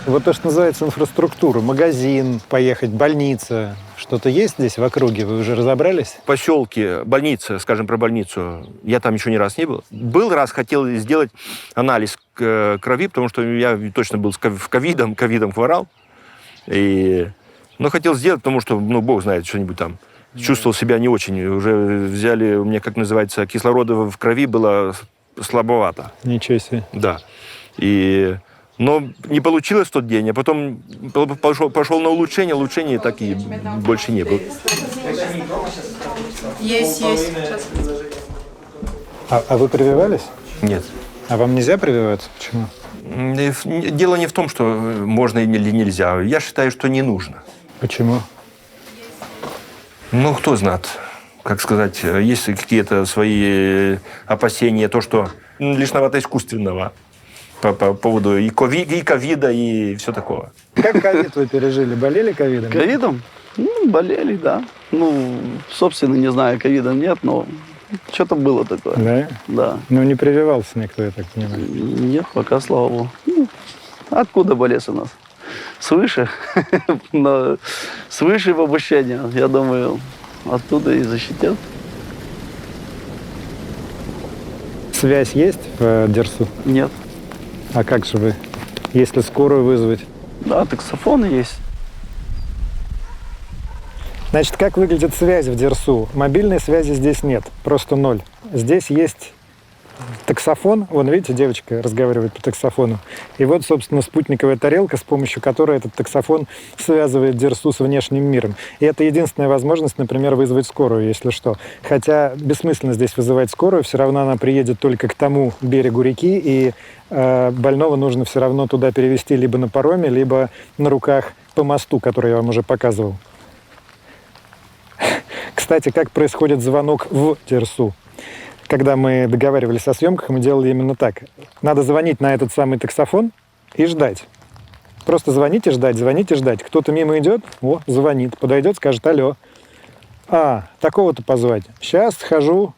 [SPEAKER 2] Вот то, что называется инфраструктура, магазин, поехать, больница, что-то есть здесь в округе? Вы уже разобрались?
[SPEAKER 1] В поселке больница, скажем про больницу, я там еще ни раз не был. Был раз, хотел сделать анализ крови, потому что я точно был с ковидом хворал. Но хотел сделать, потому что, бог знает, что-нибудь там. Чувствовал себя не очень. Уже взяли, у меня, как называется, кислорода в крови было слабовато.
[SPEAKER 2] Ничего себе.
[SPEAKER 1] Да. Но не получилось в тот день, а потом пошел на улучшение так и больше не было.
[SPEAKER 8] Есть.
[SPEAKER 2] А вы прививались?
[SPEAKER 1] Нет.
[SPEAKER 2] А вам нельзя прививаться? Почему?
[SPEAKER 1] Дело не в том, что можно или нельзя. Я считаю, что не нужно.
[SPEAKER 2] Почему?
[SPEAKER 1] Кто знает. Как сказать, есть какие-то свои опасения, то, что лишновато искусственного. По поводу и ковида, и все такого.
[SPEAKER 2] Как ковид вы пережили? Болели ковидом?
[SPEAKER 10] Ковидом? Болели, да. Собственно, не знаю, ковида нет, но что-то было такое.
[SPEAKER 2] Да?
[SPEAKER 10] Да.
[SPEAKER 2] Не прививался никто, я так понимаю.
[SPEAKER 10] Нет, пока, слава богу. Откуда болезнь у нас? Свыше. Свыше в обучении, я думаю, оттуда и защитят.
[SPEAKER 2] Связь есть в Дерсу?
[SPEAKER 10] Нет.
[SPEAKER 2] А как же вы? Если скорую вызвать?
[SPEAKER 10] Да, таксофоны есть.
[SPEAKER 2] Значит, как выглядит связь в Дерсу? Мобильной связи здесь нет, просто 0. Здесь есть таксофон. Вон, видите, девочка разговаривает по таксофону. И вот, собственно, спутниковая тарелка, с помощью которой этот таксофон связывает Дерсу с внешним миром. И это единственная возможность, например, вызвать скорую, если что. Хотя бессмысленно здесь вызывать скорую, все равно она приедет только к тому берегу реки, и больного нужно все равно туда перевезти либо на пароме, либо на руках по мосту, который я вам уже показывал. Кстати, как происходит звонок в Дерсу? Когда мы договаривались о съемках, мы делали именно так. Надо звонить на этот самый таксофон и ждать. Просто звонить и ждать. Кто-то мимо идет, звонит, подойдет, скажет: алло. Такого-то позвать. Сейчас схожу,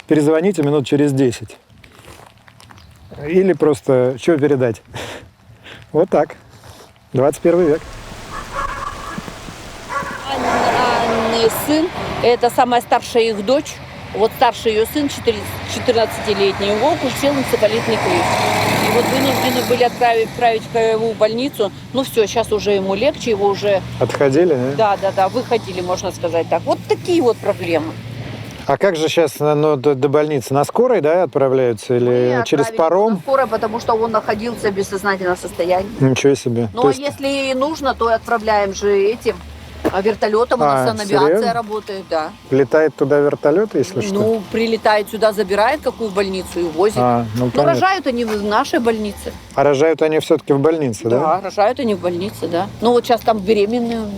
[SPEAKER 2] перезвоните минут через 10. Или просто что передать? Вот так. 21 век.
[SPEAKER 12] Сын, это самая старшая их дочь. Вот старший ее сын, 14-летний, его укусил энцефалитный клещ. И вот вынуждены были отправить в краевую больницу. Ну все, сейчас уже ему легче, его уже...
[SPEAKER 2] Отходили, да?
[SPEAKER 12] Да, выходили, можно сказать так. Вот такие вот проблемы.
[SPEAKER 2] А как же сейчас до больницы? На скорой, да, отправляются? Или через паром?
[SPEAKER 12] На скорой, потому что он находился в бессознательном состоянии.
[SPEAKER 2] Ничего себе.
[SPEAKER 12] Ну, а если нужно, то отправляем же этим вертолетом. У нас санавиация
[SPEAKER 2] серьезно?
[SPEAKER 12] работает, да.
[SPEAKER 2] Летает туда вертолет, если что?
[SPEAKER 12] Ну, прилетает сюда, забирает какую больницу и возит.
[SPEAKER 2] Ну,
[SPEAKER 12] но рожают они в нашей больнице.
[SPEAKER 2] А рожают они все-таки в больнице, да?
[SPEAKER 12] Да, рожают они в больнице, да. Ну, вот сейчас там беременные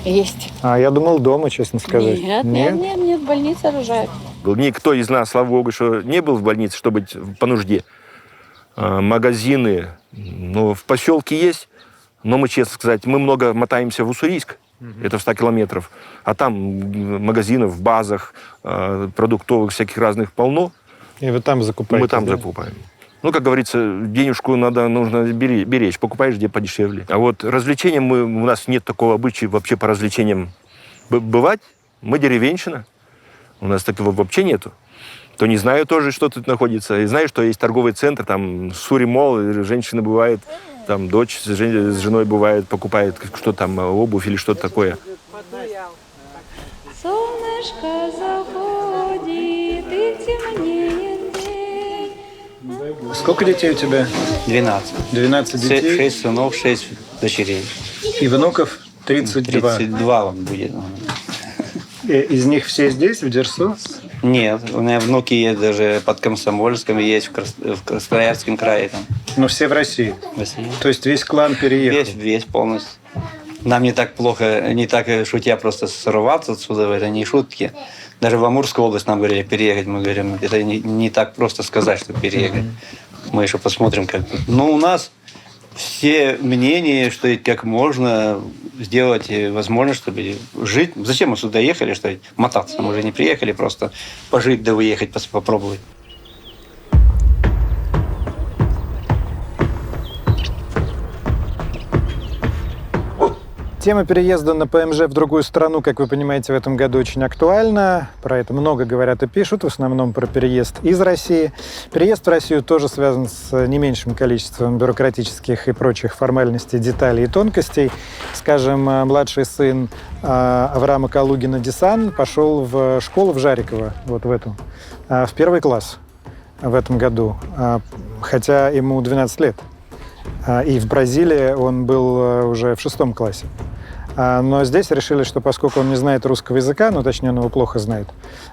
[SPEAKER 12] есть.
[SPEAKER 2] Я думал, дома, честно сказать.
[SPEAKER 12] Нет, в больнице рожают.
[SPEAKER 1] Никто из нас, слава богу, что не был в больнице, чтобы быть по нужде. Магазины, в поселке есть, но мы, честно сказать, мы много мотаемся в Уссурийск, это в 100 километров, а там магазинов, в базах, продуктовых всяких разных полно.
[SPEAKER 2] И вы там закупаете?
[SPEAKER 1] Мы там закупаем. Как говорится, денежку нужно беречь. Покупаешь где подешевле. А вот развлечения у нас нет такого обычая вообще по развлечениям бывать. Мы деревенщина. У нас такого вообще нету. То не знаю тоже, что тут находится. И знаю, что есть торговый центр, там Сури-молл, женщина бывает, там дочь с женой бывает, покупает что там, обувь или что-то такое.
[SPEAKER 8] Солнышко заходит, и темнеет день.
[SPEAKER 2] Сколько детей у тебя?
[SPEAKER 4] 12.
[SPEAKER 2] 12 детей?
[SPEAKER 4] 6 сынов, 6 дочерей.
[SPEAKER 2] И внуков 32?
[SPEAKER 4] 32 он будет.
[SPEAKER 2] Из них все здесь, в Дерсу?
[SPEAKER 4] Нет, у меня внуки есть даже под Комсомольском, есть в Красноярском крае. Там.
[SPEAKER 2] Но все в России?
[SPEAKER 4] В России.
[SPEAKER 2] То есть весь клан переехал?
[SPEAKER 4] Весь полностью. Нам не так плохо, не так шутя просто сорваться отсюда, это не шутки. Даже в Амурскую область нам говорили переехать, мы говорим, это не так просто сказать, что переехать. Мы еще посмотрим, как тут. Но у нас все мнения, что как можно сделать возможно, чтобы жить. Зачем мы сюда ехали, что мотаться? Мы уже не приехали, просто пожить да выехать, попробовать.
[SPEAKER 2] Тема переезда на ПМЖ в другую страну, как вы понимаете, в этом году очень актуальна. Про это много говорят и пишут, в основном про переезд из России. Переезд в Россию тоже связан с не меньшим количеством бюрократических и прочих формальностей, деталей и тонкостей. Скажем, младший сын Авраама Калугина Дисан пошел в школу в Жариково, вот в эту, в 1 класс в этом году, хотя ему 12 лет. И в Бразилии он был уже в 6 классе. Но здесь решили, что поскольку он не знает русского языка, точнее, он его плохо знает,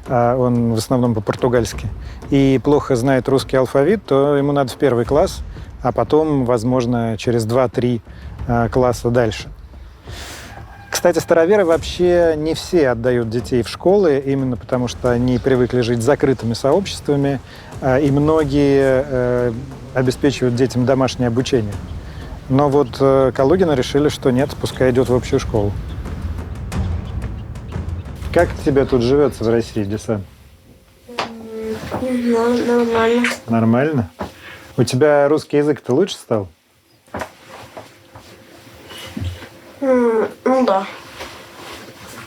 [SPEAKER 2] он в основном по-португальски, и плохо знает русский алфавит, то ему надо в 1 класс, а потом, возможно, через 2-3 класса дальше. Кстати, староверы вообще не все отдают детей в школы, именно потому что они привыкли жить закрытыми сообществами, и многие обеспечивают детям домашнее обучение. Но вот Калугина решили, что нет, пускай идет в общую школу. Как тебе тут живется в России, Дисан?
[SPEAKER 3] Нормально.
[SPEAKER 2] Нормально? У тебя русский язык-то лучше стал?
[SPEAKER 3] Да.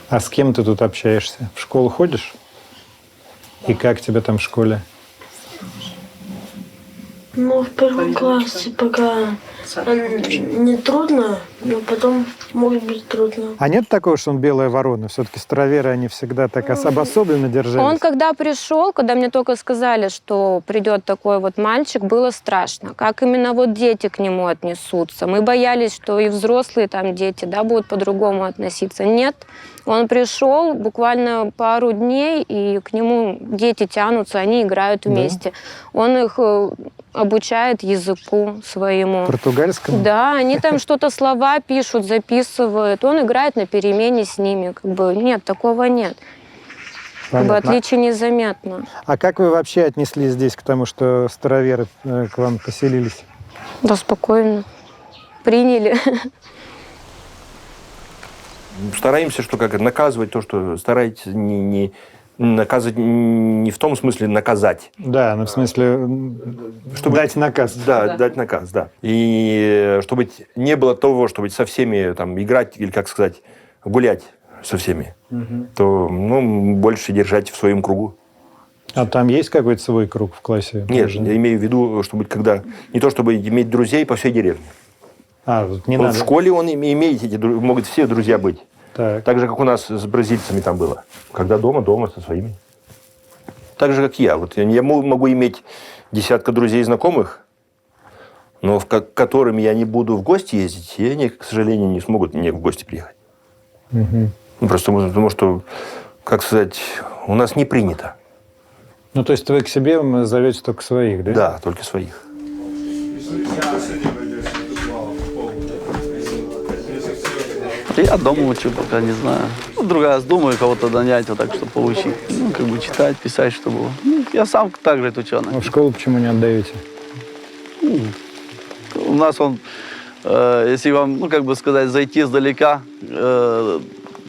[SPEAKER 2] А с кем ты тут общаешься? В школу ходишь? И как тебе там в школе?
[SPEAKER 3] В 1 классе пока не трудно, но потом может быть трудно.
[SPEAKER 2] А нет такого, что он белая ворона? Все-таки староверы, они всегда так обособленно держались.
[SPEAKER 16] Он когда пришел, когда мне только сказали, что придет такой вот мальчик, было страшно. Как именно вот дети к нему отнесутся. Мы боялись, что и взрослые там дети, будут по-другому относиться. Нет, он пришел буквально пару дней, и к нему дети тянутся, они играют вместе. Да? Он их обучает языку своему.
[SPEAKER 2] Португальскому?
[SPEAKER 16] Да, они там что-то слова пишут, записывают. Он играет на перемене с ними. Нет, такого нет. Отличий незаметно.
[SPEAKER 2] А как вы вообще отнеслись здесь к тому, что староверы к вам поселились?
[SPEAKER 16] Да, спокойно. Приняли.
[SPEAKER 1] Стараемся, что наказывать то, что старайтесь не Наказывать не в том смысле наказать.
[SPEAKER 2] Да, но в смысле дать наказ.
[SPEAKER 1] Да, дать наказ, да. И чтобы не было того, чтобы со всеми там играть, или, как сказать, гулять со всеми, то больше держать в своем кругу.
[SPEAKER 2] А там есть какой-то свой круг в классе?
[SPEAKER 1] Нет, я имею в виду, чтобы когда... Не то, чтобы иметь друзей по всей деревне.
[SPEAKER 2] Не
[SPEAKER 1] Вот
[SPEAKER 2] надо.
[SPEAKER 1] в школе он имеет могут все друзья быть. Так же, как у нас с бразильцами там было. Когда дома со своими. Так же, как я. Вот я могу иметь десятка друзей и знакомых, но к которым я не буду в гости ездить, и они, к сожалению, не смогут мне в гости приехать. Просто потому, что, как сказать, у нас не принято.
[SPEAKER 2] Ну, то есть вы к себе зовете только своих, да?
[SPEAKER 1] Да, только своих.
[SPEAKER 10] Я дома учу, пока не знаю. Другой раз думаю, кого-то нанять, вот так, чтобы поучить. Читать, писать, чтобы... я сам также ученый.
[SPEAKER 2] А в школу почему не отдаете?
[SPEAKER 10] У нас если вам, сказать, зайти издалека, в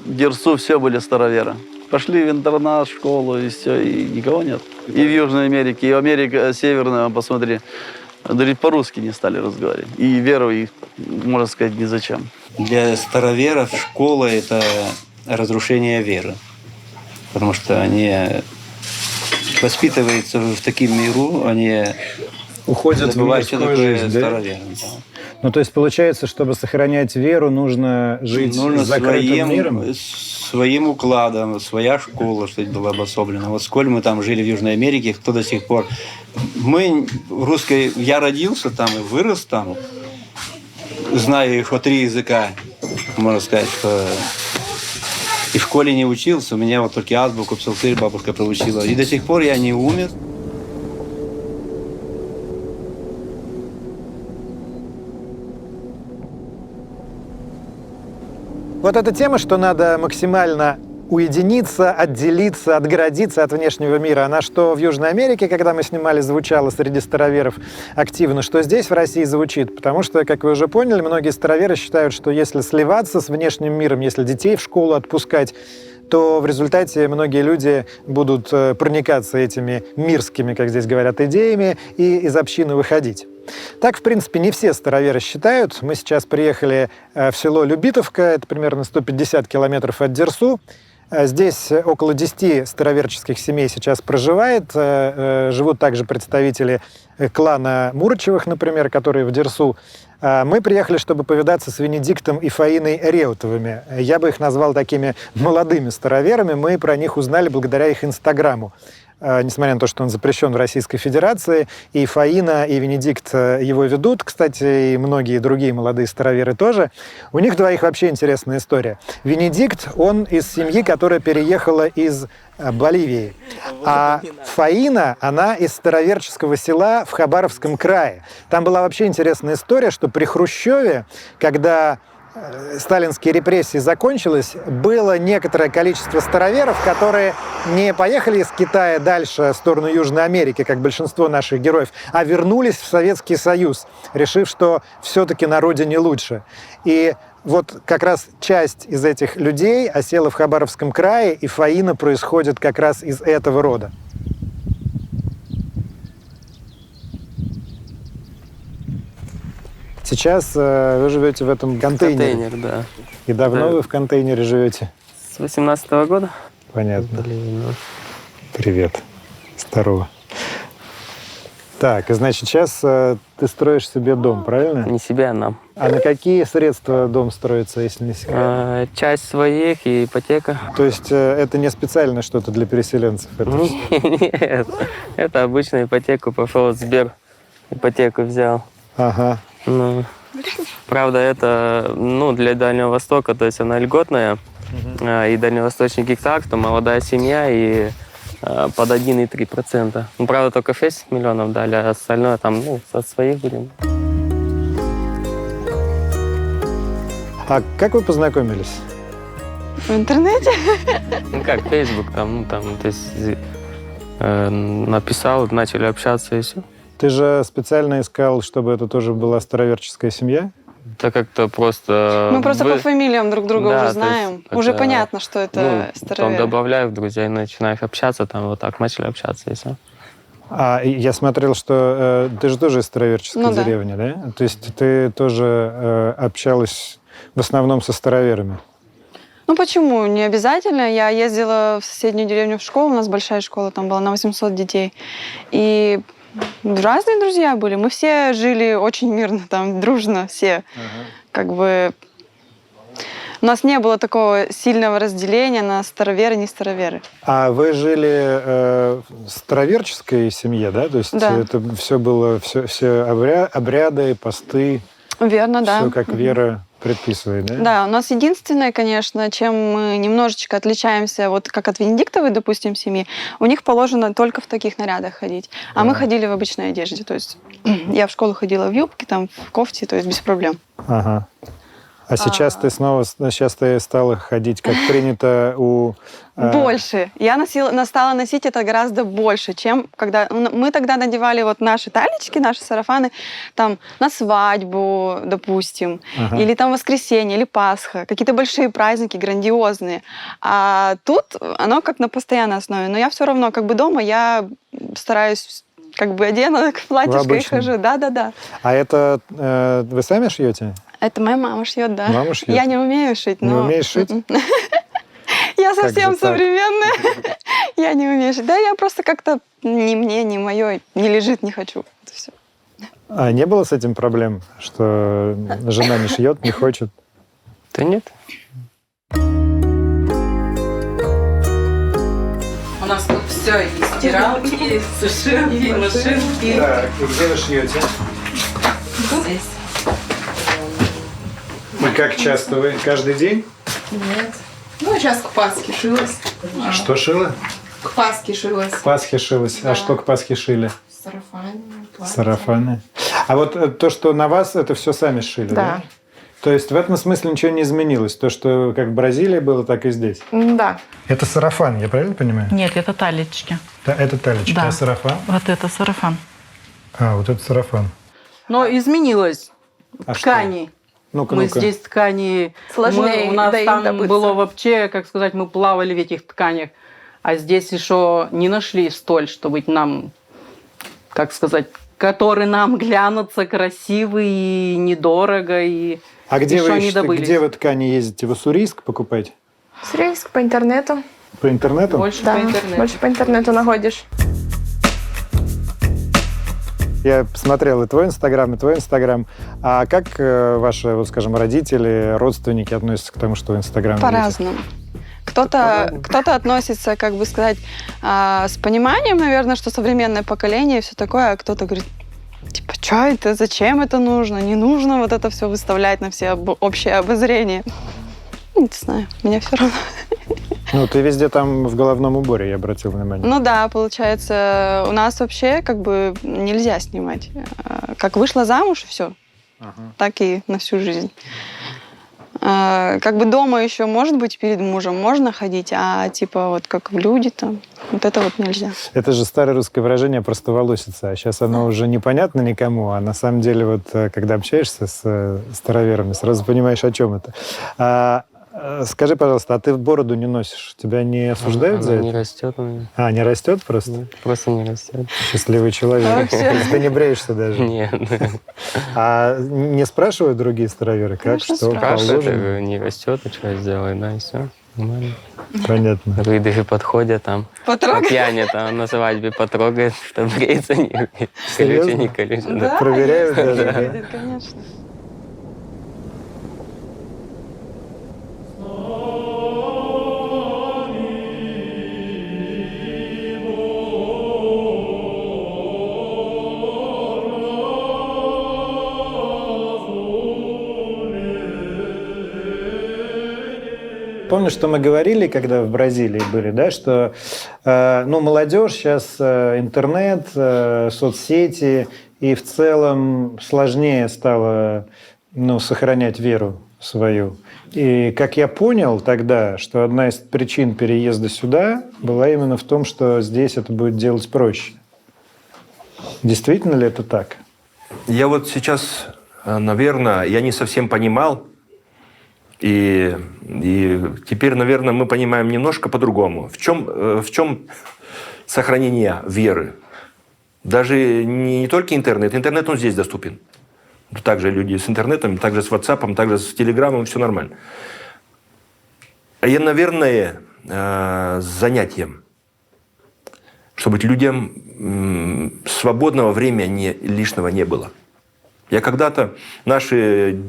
[SPEAKER 10] Дерсу все были староверы. Пошли в интернат, в школу, и все, и никого нет. И в Южной Америке, и в Америке Северной, посмотри, даже по-русски не стали разговаривать. И веру их, можно сказать, ни зачем.
[SPEAKER 4] Для староверов школа – это разрушение веры. Потому что они воспитываются в таком миру, они
[SPEAKER 2] уходят в мирскую жизнь, да?
[SPEAKER 4] Староверы, да.
[SPEAKER 2] Ну, то есть, получается, чтобы сохранять веру, нужно жить закрытым миром?
[SPEAKER 4] Своим укладом, своя школа, что была обособлена. Вот сколько мы там жили в Южной Америке, кто до сих пор... Я родился там и вырос там, знаю еще 3 языка, можно сказать, что и в школе не учился, у меня вот только азбуку, псалтырь бабушка проучила. И до сих пор я не умер.
[SPEAKER 2] Вот эта тема, что надо максимально уединиться, отделиться, отгородиться от внешнего мира, она что в Южной Америке, когда мы снимали, звучала среди староверов активно, что здесь в России звучит. Потому что, как вы уже поняли, многие староверы считают, что если сливаться с внешним миром, если детей в школу отпускать, то в результате многие люди будут проникаться этими мирскими, как здесь говорят, идеями и из общины выходить. Так, в принципе, не все староверы считают. Мы сейчас приехали в село Любитовка, это примерно 150 километров от Дерсу. Здесь около 10 староверческих семей сейчас проживает. Живут также представители клана Мурачевых, например, которые в Дерсу. Мы приехали, чтобы повидаться с Венедиктом и Фаиной Реутовыми. Я бы их назвал такими молодыми староверами. Мы про них узнали благодаря их Инстаграму. Несмотря на то, что он запрещен в Российской Федерации, и Фаина, и Венедикт его ведут, кстати, и многие другие молодые староверы тоже. У них двоих вообще интересная история. Венедикт, он из семьи, которая переехала из Боливии, а Фаина, она из староверческого села в Хабаровском крае. Там была вообще интересная история, что при Хрущеве, когда сталинские репрессии закончились, было некоторое количество староверов, которые не поехали из Китая дальше в сторону Южной Америки, как большинство наших героев, а вернулись в Советский Союз, решив, что все-таки на родине лучше. И вот как раз часть из этих людей осела в Хабаровском крае, и Фаина происходит как раз из этого рода. Сейчас вы живете в этом контейнере.
[SPEAKER 17] Контейнер, да.
[SPEAKER 2] И давно
[SPEAKER 17] Да.
[SPEAKER 2] вы в контейнере живете?
[SPEAKER 17] С 18-го года.
[SPEAKER 2] Понятно. Привет. Здорово. Так, и значит, сейчас ты строишь себе дом, правильно?
[SPEAKER 17] Не себе, а нам.
[SPEAKER 2] А на какие средства дом строится, если не секрет?
[SPEAKER 17] Часть своих и ипотека.
[SPEAKER 2] То есть это не специально что-то для переселенцев?
[SPEAKER 17] Нет, это обычная ипотека. Пошел в Сбер, ипотеку взял.
[SPEAKER 2] Ага.
[SPEAKER 17] Ну, правда, это для Дальнего Востока, то есть она льготная, и дальневосточный гектар, то молодая семья, и под 1,3%. Ну, правда, только 6 миллионов дали, а остальное там, со своих будем.
[SPEAKER 2] А как вы познакомились?
[SPEAKER 6] В интернете?
[SPEAKER 17] Ну как, Facebook там, то есть написал, начали общаться и все.
[SPEAKER 2] Ты же специально искал, чтобы это тоже была староверческая семья?
[SPEAKER 17] это как-то просто...
[SPEAKER 6] Мы просто по фамилиям друг друга
[SPEAKER 17] Да,
[SPEAKER 6] уже
[SPEAKER 17] то
[SPEAKER 6] знаем.
[SPEAKER 17] есть
[SPEAKER 6] Уже
[SPEAKER 17] это,
[SPEAKER 6] понятно, что это
[SPEAKER 17] Ну, потом
[SPEAKER 6] староверы.
[SPEAKER 17] добавляю в друзья и начинаешь общаться, там вот так начали общаться, и все.
[SPEAKER 2] И я смотрел, что ты же тоже из староверческой
[SPEAKER 6] Ну да.
[SPEAKER 2] деревни, да? То есть ты тоже общалась в основном со староверами?
[SPEAKER 6] Ну почему? Не обязательно. Я ездила в соседнюю деревню в школу, у нас большая школа, там была на 800 детей. И разные друзья были. Мы все жили очень мирно, там, дружно все. Как бы у нас не было такого сильного разделения на староверы и не староверы.
[SPEAKER 2] А вы жили в староверческой семье, да? То есть
[SPEAKER 6] Да.
[SPEAKER 2] это все было, все обряды, посты,
[SPEAKER 6] Верно, да.
[SPEAKER 2] все как вера предписывает, да?
[SPEAKER 6] Да, у нас единственное, конечно, чем мы немножечко отличаемся, вот как от Венедиктовой, допустим, семьи, у них положено только в таких нарядах ходить. А мы ходили в обычной одежде. То есть я в школу ходила в юбке, там, в кофте, то есть без проблем.
[SPEAKER 2] Ага. А сейчас ты сейчас ты стала ходить, как принято у...
[SPEAKER 6] Больше. Я стала носить это гораздо больше, чем когда... Мы тогда надевали вот наши талечки, наши сарафаны там на свадьбу, допустим, или там воскресенье, или Пасха, какие-то большие праздники, грандиозные. А тут оно как на постоянной основе. Но я все равно как бы дома я стараюсь как бы одену, платьишко и хожу. Да-да-да.
[SPEAKER 2] А это вы сами шьете?
[SPEAKER 6] Это моя мама шьет, да.
[SPEAKER 2] Мама шьет?
[SPEAKER 6] Я не умею шить, но...
[SPEAKER 2] Не умеешь шить?
[SPEAKER 6] Я
[SPEAKER 2] Как
[SPEAKER 6] совсем
[SPEAKER 2] же так?
[SPEAKER 6] современная. Я не умею шить. Да, я просто как-то ни мне, ни мое не лежит, не хочу. Это всё.
[SPEAKER 2] А не было с этим проблем, что жена не шьет, не хочет?
[SPEAKER 17] Да нет.
[SPEAKER 9] У нас тут все и стиралки, и сушилки, и машинки.
[SPEAKER 2] Так, и где вы шьете?
[SPEAKER 9] Здесь.
[SPEAKER 2] И как часто вы? Каждый день?
[SPEAKER 6] Нет. Ну, сейчас к Пасхе шилась.
[SPEAKER 2] Что шила?
[SPEAKER 6] К Пасхе шилась.
[SPEAKER 2] К Пасхе шилась. А что к Пасхе шили?
[SPEAKER 6] Сарафаны.
[SPEAKER 2] Сарафаны. А вот то, что на вас, это все сами шили, да?
[SPEAKER 6] Да.
[SPEAKER 2] То есть в этом смысле ничего не изменилось? То, что как в Бразилии было, так и здесь?
[SPEAKER 6] Да.
[SPEAKER 2] Это сарафан, я правильно понимаю?
[SPEAKER 18] Нет, это талечки.
[SPEAKER 2] Да, это талечки,
[SPEAKER 18] Да.
[SPEAKER 2] а сарафан?
[SPEAKER 18] Вот это сарафан.
[SPEAKER 2] А, вот это сарафан.
[SPEAKER 9] Но изменилось
[SPEAKER 2] А
[SPEAKER 9] ткани.
[SPEAKER 2] Ну-ка,
[SPEAKER 9] Мы
[SPEAKER 2] ну-ка.
[SPEAKER 9] здесь ткани...
[SPEAKER 6] Сложнее
[SPEAKER 9] у нас
[SPEAKER 6] да, их
[SPEAKER 9] там
[SPEAKER 6] добыться.
[SPEAKER 9] было вообще, как сказать, мы плавали в этих тканях. А здесь еще не нашли столь, чтобы нам, как сказать, которые нам глянутся красивые и недорого. И
[SPEAKER 2] А где
[SPEAKER 9] еще
[SPEAKER 2] вы,
[SPEAKER 9] не добылись.
[SPEAKER 2] где вы ткани ездите? В Уссурийск покупать?
[SPEAKER 6] Срейск по интернету.
[SPEAKER 2] По интернету?
[SPEAKER 9] Больше
[SPEAKER 6] Да,
[SPEAKER 9] по интернету.
[SPEAKER 6] больше по интернету находишь.
[SPEAKER 2] Я посмотрел и твой Инстаграм. А как ваши, вот, скажем, родители, родственники относятся к тому, что в Инстаграме видят?
[SPEAKER 6] По-разному. Кто-то относится, как бы сказать, с пониманием, наверное, что современное поколение и все такое, а кто-то говорит, типа, что это, зачем это нужно, не нужно вот это все выставлять на все общее обозрение. Не знаю, мне все равно.
[SPEAKER 2] Ну, ты везде там в головном уборе, я обратил внимание.
[SPEAKER 6] Ну да, получается, у нас вообще как бы нельзя снимать. Как вышла замуж, и все. Так и на всю жизнь. Как бы дома еще, может быть, перед мужем можно ходить, а типа вот как люди там, вот это вот нельзя.
[SPEAKER 2] Это же старое русское выражение «простоволосица», а сейчас оно уже непонятно никому, а на самом деле вот когда общаешься с староверами, сразу понимаешь, о чем это. Скажи, пожалуйста, а ты бороду не носишь? Тебя не осуждают за
[SPEAKER 17] Она
[SPEAKER 2] это?
[SPEAKER 17] не растет у меня.
[SPEAKER 2] А, не растет просто?
[SPEAKER 17] Просто не растет.
[SPEAKER 2] Счастливый человек.
[SPEAKER 17] Вообще.
[SPEAKER 2] То есть ты не бреешься даже?
[SPEAKER 17] Нет.
[SPEAKER 2] А не спрашивают другие староверы, как, что,
[SPEAKER 17] Спрашивают, я
[SPEAKER 2] положено?
[SPEAKER 17] говорю, не растет, и что я сделаю, да, и все. Нормально.
[SPEAKER 2] Понятно.
[SPEAKER 17] Люди подходят там.
[SPEAKER 6] Потрогать?
[SPEAKER 17] Как Яня там на свадьбе потрогает, что бреется, не колючий,
[SPEAKER 2] Серьезно?
[SPEAKER 17] не колючий.
[SPEAKER 6] Да,
[SPEAKER 2] проверяют даже, да?
[SPEAKER 6] Конечно.
[SPEAKER 2] Помню, что мы говорили, когда в Бразилии были, да, что молодежь сейчас интернет, соцсети, и в целом сложнее стало сохранять веру свою. И как я понял тогда, что одна из причин переезда сюда была именно в том, что здесь это будет делать проще. Действительно ли это так?
[SPEAKER 1] Я вот сейчас наверное, я не совсем понимал. И теперь, наверное, мы понимаем немножко по-другому. В чем сохранение веры? Даже не только интернет. Интернет, он здесь доступен. Также люди с интернетом, также с WhatsApp, также с Телеграмом, все нормально. И, наверное, с занятием. Чтобы людям свободного времени лишнего не было. Я когда-то, наши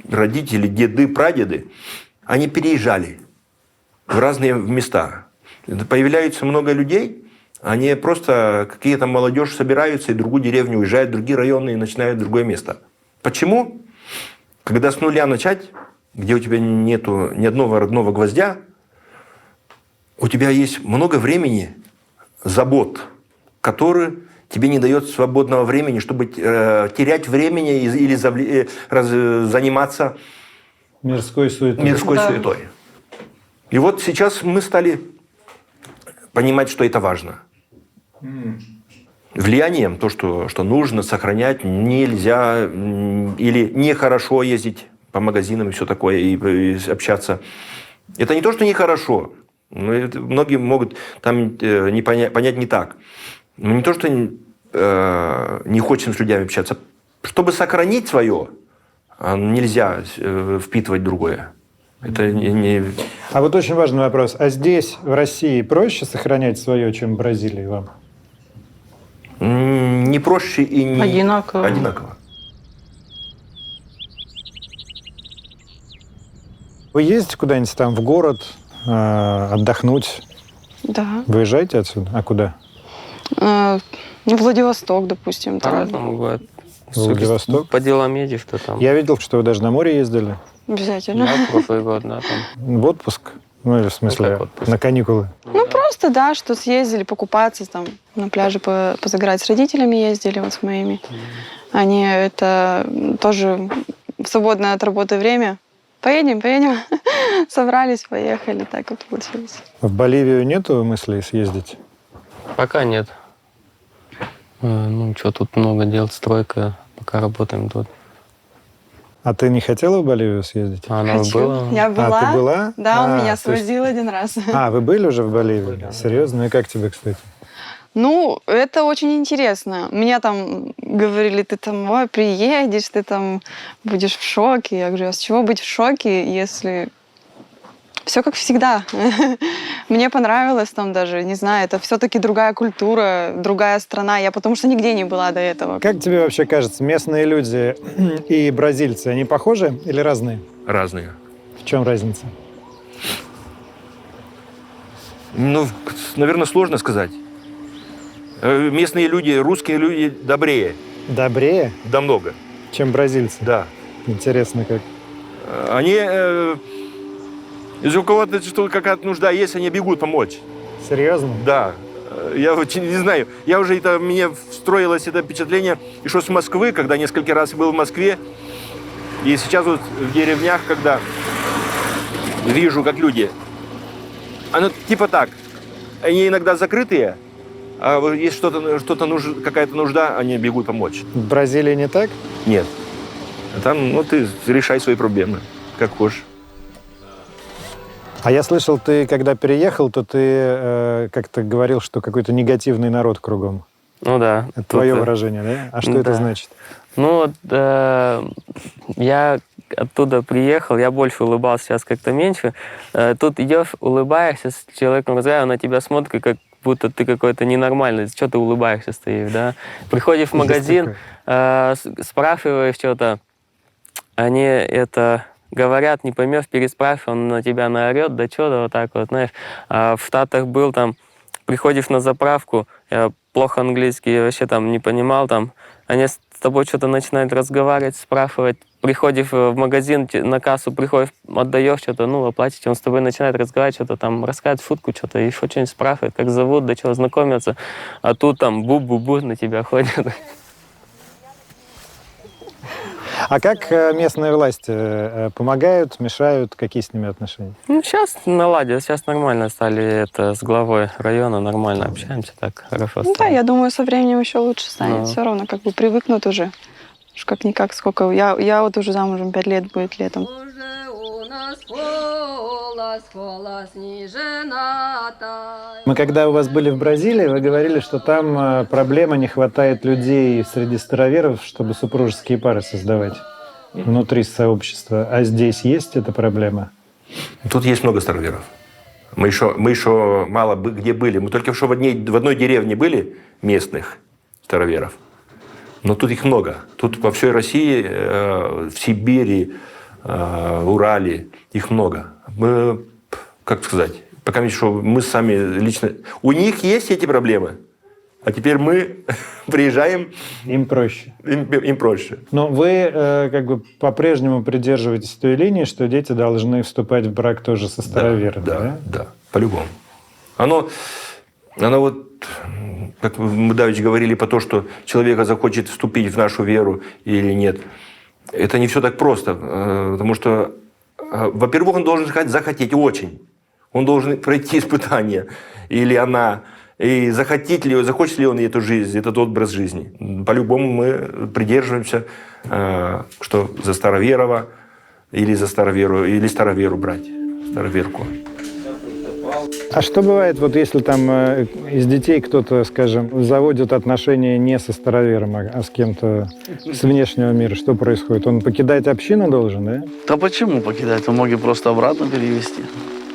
[SPEAKER 1] родители, деды, прадеды, они переезжали в разные места. Появляется много людей, они просто, какие-то молодежь собираются, и в другую деревню уезжают, в другие районы и начинают другое место. Почему? Когда с нуля начать, где у тебя нету ни одного родного гвоздя, у тебя есть много времени, забот, которые тебе не дает свободного времени, чтобы терять времени или заниматься
[SPEAKER 2] мирской суетой.
[SPEAKER 1] Суетой. И вот сейчас мы стали понимать, что это важно. Влиянием, то, что нужно сохранять, нельзя или нехорошо ездить по магазинам и все такое, и общаться. Это не то, что нехорошо. Многие могут там понять не так. Не то, что не хочется с людьми общаться. Чтобы сохранить свое, нельзя впитывать другое. Это не...
[SPEAKER 2] А вот очень важный вопрос. А здесь, в России, проще сохранять свое, чем в Бразилии вам?
[SPEAKER 1] Не проще и не...
[SPEAKER 9] Одинаково.
[SPEAKER 1] Одинаково.
[SPEAKER 2] Вы ездите куда-нибудь там в город отдохнуть?
[SPEAKER 19] Да.
[SPEAKER 2] Выезжаете отсюда? А куда?
[SPEAKER 19] Владивосток, допустим. Там.
[SPEAKER 17] По-разному бывает.
[SPEAKER 2] Владивосток?
[SPEAKER 17] По делам едешь, то там.
[SPEAKER 2] Я видел, что вы даже на море ездили.
[SPEAKER 19] Обязательно.
[SPEAKER 17] Да, прошлый год, да, там.
[SPEAKER 2] В отпуск? Ну, или в смысле, на каникулы?
[SPEAKER 19] Ну, просто, да, что съездили покупаться, там, на пляже позагорать с родителями ездили, вот с моими. Они это тоже в свободное от работы время. Поедем. Собрались, поехали, так вот получилось.
[SPEAKER 2] В Боливию нету мыслей съездить?
[SPEAKER 17] Пока нет. Ну, что, тут много дел, стройка, пока работаем тут.
[SPEAKER 2] А ты не хотела в Боливию съездить?
[SPEAKER 17] Она была.
[SPEAKER 19] Я была.
[SPEAKER 2] А, ты была?
[SPEAKER 19] Да, он меня
[SPEAKER 2] то есть-
[SPEAKER 19] свозил один раз.
[SPEAKER 2] А, вы были уже в Боливии? Серьезно? И как тебе, кстати?
[SPEAKER 19] Ну, это очень интересно. Меня там говорили, ты там, ой, приедешь, ты там будешь в шоке. Я говорю, а с чего быть в шоке, если все как всегда? Мне понравилось там даже, не знаю, это все-таки другая культура, другая страна. Я потому что нигде не была до этого.
[SPEAKER 2] Как тебе вообще кажется, местные люди и бразильцы, они похожи или разные?
[SPEAKER 1] Разные.
[SPEAKER 2] В чем разница?
[SPEAKER 1] Ну, наверное, сложно сказать. Местные люди, русские люди добрее.
[SPEAKER 2] Добрее?
[SPEAKER 1] Да много.
[SPEAKER 2] Чем бразильцы?
[SPEAKER 1] Да.
[SPEAKER 2] Интересно как.
[SPEAKER 1] Они, если у кого-то что какая-то нужда есть, они бегут помочь.
[SPEAKER 2] Серьезно?
[SPEAKER 1] Да. Я очень не знаю. Я уже мне встроилось это впечатление еще с Москвы, когда несколько раз был в Москве. И сейчас вот в деревнях, когда вижу, как люди, оно типа так. Они иногда закрытые, а вот есть какая-то нужда, они бегут помочь.
[SPEAKER 2] В Бразилии не так?
[SPEAKER 1] Нет. Там, ты решай свои проблемы, как хочешь.
[SPEAKER 2] А я слышал, ты, когда переехал, то ты как-то говорил, что какой-то негативный народ кругом.
[SPEAKER 17] Ну да.
[SPEAKER 2] Это твое выражение, да? А что это значит?
[SPEAKER 17] Ну, я оттуда приехал, я больше улыбался, сейчас как-то меньше. Тут идешь, улыбаешься, с человеком разговариваешь, на тебя смотрит, как будто ты какой-то ненормальный. Что ты улыбаешься, стоишь, да? Приходишь в магазин, спрашиваешь что-то, они это говорят, не поймешь, переспрашиваешь, он на тебя наорет, да что-то вот так вот, знаешь. А в Штатах был там, приходишь на заправку, я плохо английский вообще там не понимал, там, они с тобой что-то начинают разговаривать, спрашивать. Приходишь в магазин, на кассу приходишь, отдаешь что-то, оплатите, он с тобой начинает разговаривать, что-то там, рассказывать шутку, что-то, еще что-нибудь спрашивает, как зовут, до чего знакомятся. А тут там бу-бу-бу на тебя ходят.
[SPEAKER 2] А как местные власти помогают, мешают? Какие с ними отношения?
[SPEAKER 17] Ну, сейчас наладилось, сейчас нормально стали, с главой района нормально общаемся, так хорошо стало.
[SPEAKER 19] Да, я думаю, со временем еще лучше станет.
[SPEAKER 17] Ну.
[SPEAKER 19] Все равно как бы привыкнут уже. Уж как-никак сколько. Я вот уже замужем 5 лет будет летом.
[SPEAKER 2] Мы когда у вас были в Бразилии, вы говорили, что там проблема, не хватает людей среди староверов, чтобы супружеские пары создавать внутри сообщества. А здесь есть эта проблема?
[SPEAKER 1] Тут есть много староверов. Мы еще мало где были. Мы только что в одной деревне были местных староверов. Но тут их много. Тут по всей России, в Сибири, в Урале их много. Мы, как сказать, пока что мы сами лично... У них есть эти проблемы, а теперь мы приезжаем...
[SPEAKER 2] Им проще.
[SPEAKER 1] Им проще.
[SPEAKER 2] Но вы как бы по-прежнему придерживаетесь той линии, что дети должны вступать в брак тоже со староверами, да?
[SPEAKER 1] Да, по-любому. Оно вот, как мы давеча говорили, по то, что человек захочет вступить в нашу веру или нет, это не все так просто. Потому что, во-первых, он должен захотеть очень. Он должен пройти испытания. Или она. И захочет ли он эту жизнь, этот образ жизни. По-любому мы придерживаемся, что за староверова или за староверу, или староверу брать, староверку.
[SPEAKER 2] А что бывает, вот если там из детей кто-то, скажем, заводит отношения не со старовером, а с кем-то с внешнего мира? Что происходит? Он покидать общину должен, да?
[SPEAKER 10] Да почему покидать? Он может просто обратно перевести.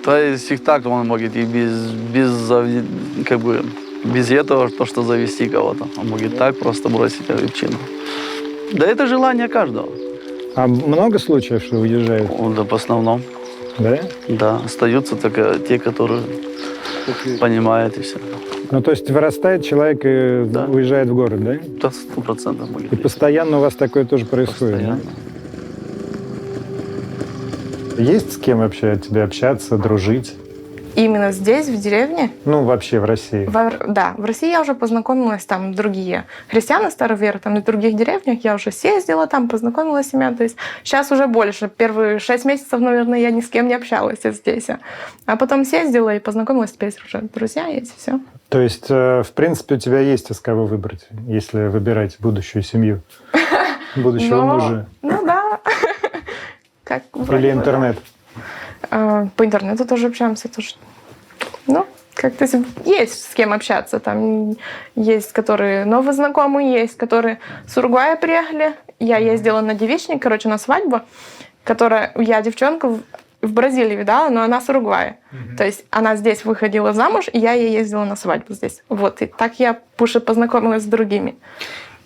[SPEAKER 10] То есть их так он может и без этого, то, что завести кого-то. Он может так просто бросить общину. Да это желание каждого.
[SPEAKER 2] А много случаев, что уезжают?
[SPEAKER 10] Да, в основном.
[SPEAKER 2] Да?
[SPEAKER 10] Да, остаются только те, которые понимают и все.
[SPEAKER 2] Ну, то есть вырастает человек и уезжает в город, да?
[SPEAKER 10] Да, 100%.
[SPEAKER 2] И постоянно у вас такое тоже происходит,
[SPEAKER 10] постоянно.
[SPEAKER 2] Да? Есть с кем вообще тебе общаться, дружить?
[SPEAKER 6] Именно здесь, в деревне?
[SPEAKER 2] Ну, вообще в России.
[SPEAKER 6] Да, в России я уже познакомилась, там другие христиане, староверы, там на других деревнях я уже съездила, там познакомилась с ними. То есть сейчас уже больше. Первые 6 месяцев, наверное, я ни с кем не общалась здесь. А потом съездила и познакомилась, теперь уже друзья есть, все.
[SPEAKER 2] То есть, в принципе, у тебя есть из кого выбрать, если выбирать будущую семью, будущего мужа?
[SPEAKER 6] Ну да.
[SPEAKER 2] Или интернет?
[SPEAKER 6] По интернету тоже общаемся. Тоже. Ну, как-то есть с кем общаться. Там есть, которые новые знакомые, есть, которые с Уругвая приехали. Я ездила на девичник, на свадьбу, я девчонку в Бразилии видала, но она с Уругвая. То есть она здесь выходила замуж, и я ей ездила на свадьбу здесь. Вот, и так я уже познакомилась с другими.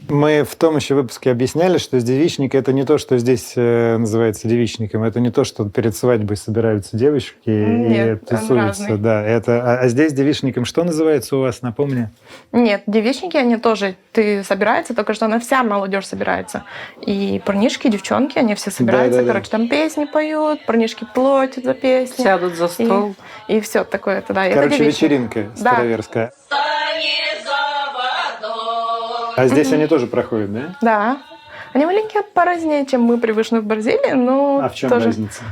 [SPEAKER 2] Мы в том еще выпуске объясняли, что девичник — это не то, что здесь называется девичником, это не то, что перед свадьбой собираются девочки и тусуются. Да, а здесь девичником что называется у вас, напомни?
[SPEAKER 6] Нет, девичники, они тоже собираются, только что она вся молодежь собирается. И парнишки, девчонки, они все собираются, там песни поют, парнишки платят за песни.
[SPEAKER 9] Сядут за стол.
[SPEAKER 6] И все такое. Да,
[SPEAKER 2] короче, вечеринка староверская. А здесь они тоже проходят, да?
[SPEAKER 6] Да. Они маленькие поразнее, чем мы привычны в Бразилии, но
[SPEAKER 2] а в чем
[SPEAKER 6] тоже
[SPEAKER 2] разница?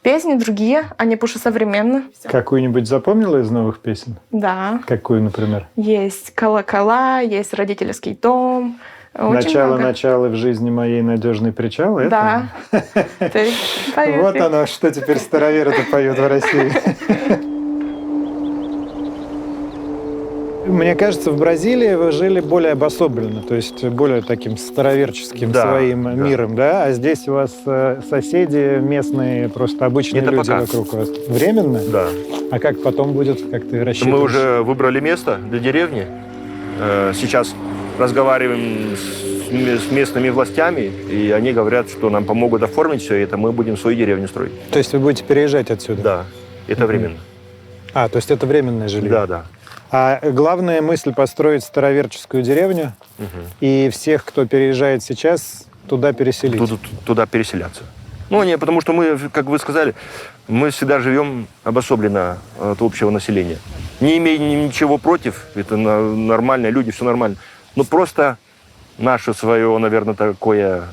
[SPEAKER 6] Песни другие, они больше современные.
[SPEAKER 2] Какую-нибудь запомнила из новых песен?
[SPEAKER 6] Да.
[SPEAKER 2] Какую, например?
[SPEAKER 6] Есть «Колокола», есть «Родительский дом».
[SPEAKER 2] Начало в жизни моей надежный причал.
[SPEAKER 6] Да.
[SPEAKER 2] Вот оно, что теперь староверы-то поют в России. Мне кажется, в Бразилии вы жили более обособленно, то есть более таким староверческим своим миром, да? А здесь у вас соседи местные, просто обычные люди вокруг вас. Временно?
[SPEAKER 1] Да.
[SPEAKER 2] А как потом будет, как ты рассчитываешь?
[SPEAKER 1] Мы уже выбрали место для деревни. Сейчас разговариваем с местными властями, и они говорят, что нам помогут оформить все это, мы будем свою деревню строить.
[SPEAKER 2] То есть вы будете переезжать отсюда?
[SPEAKER 1] Да, это временно.
[SPEAKER 2] А, то есть это временное жилье?
[SPEAKER 1] Да, да.
[SPEAKER 2] А главная мысль построить староверческую деревню и всех, кто переезжает сейчас, туда переселить?
[SPEAKER 1] Туда переселяться. Ну, не, потому что мы, как вы сказали, мы всегда живем обособленно от общего населения. Не имея ничего против, это нормально, люди, все нормально. Но просто наше свое, наверное, такое...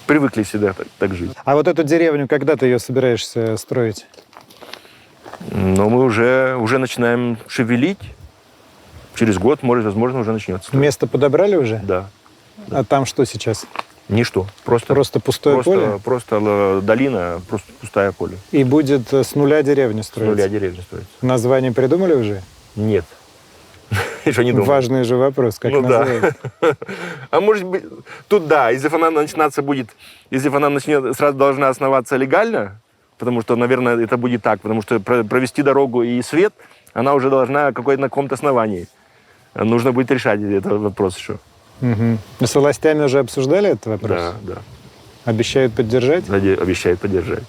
[SPEAKER 1] привыкли всегда так жить.
[SPEAKER 2] А вот эту деревню, когда ты ее собираешься строить?
[SPEAKER 1] Но мы уже начинаем шевелить. Через год, возможно, уже начнется.
[SPEAKER 2] Место подобрали уже?
[SPEAKER 1] Да.
[SPEAKER 2] А там что сейчас?
[SPEAKER 1] Ничто. Просто
[SPEAKER 2] пустое поле?
[SPEAKER 1] Просто долина, просто пустое поле.
[SPEAKER 2] И будет с нуля деревня строиться?
[SPEAKER 1] С нуля деревня строится.
[SPEAKER 2] Название придумали уже?
[SPEAKER 1] Нет. Еще не думал.
[SPEAKER 2] Важный же вопрос, как называют.
[SPEAKER 1] А может быть, тут да, если она начинаться будет, если она начнет, сразу должна основаться легально, потому что, наверное, это будет так, потому что провести дорогу и свет, она уже должна на каком-то основании. Нужно будет решать этот вопрос еще.
[SPEAKER 2] Угу. С властями уже обсуждали этот вопрос?
[SPEAKER 1] Да.
[SPEAKER 2] Обещают поддержать?
[SPEAKER 1] Обещают поддержать.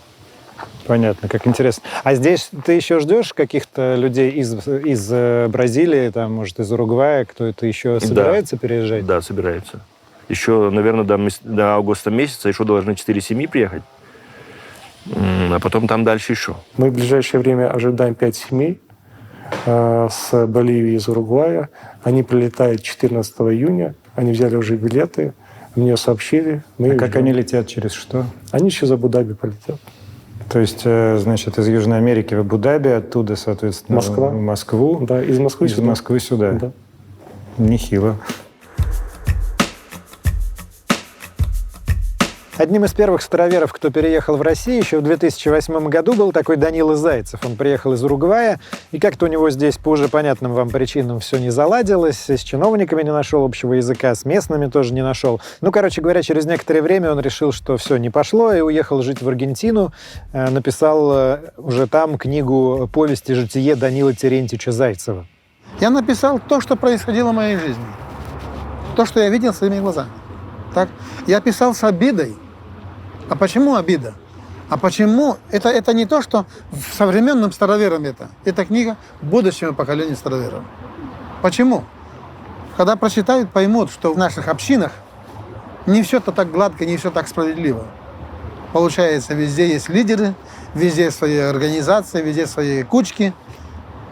[SPEAKER 2] Понятно, как интересно. А здесь ты еще ждешь каких-то людей из Бразилии, там, может, из Уругвая, кто это еще собирается переезжать?
[SPEAKER 1] Да, собирается. Еще, наверное, до августа месяца еще должны 4 семьи приехать. А потом там дальше еще.
[SPEAKER 5] Мы в ближайшее время ожидаем 5 семей с Боливии, из Уругвая. Они прилетают 14 июня. Они взяли уже билеты, мне сообщили.
[SPEAKER 2] Как они летят, через что?
[SPEAKER 5] Они через Абу-Даби полетят.
[SPEAKER 2] То есть, значит, из Южной Америки в Абу-Даби, оттуда, соответственно,
[SPEAKER 5] Москва.
[SPEAKER 2] в Москву.
[SPEAKER 5] Да, из Москвы сюда.
[SPEAKER 2] Москвы сюда.
[SPEAKER 5] Да.
[SPEAKER 2] Нехило. Одним из первых староверов, кто переехал в Россию еще в 2008 году, был такой Данила Зайцев. Он приехал из Уругвая, и как-то у него здесь по уже понятным вам причинам все не заладилось, с чиновниками не нашел общего языка, с местными тоже не нашел. Ну, короче говоря, через некоторое время он решил, что все не пошло, и уехал жить в Аргентину. Написал уже там книгу «Повесть и житие» Данила Терентьевича Зайцева.
[SPEAKER 7] Я написал то, что происходило в моей жизни. То, что я видел своими глазами. Так? Я писал с обидой. А почему обида? А почему? Это не то, что современным староверам это. Это книга будущему поколению староверов. Почему? Когда прочитают, поймут, что в наших общинах не все то так гладко, не все так справедливо. Получается, везде есть лидеры, везде свои организации, везде свои кучки.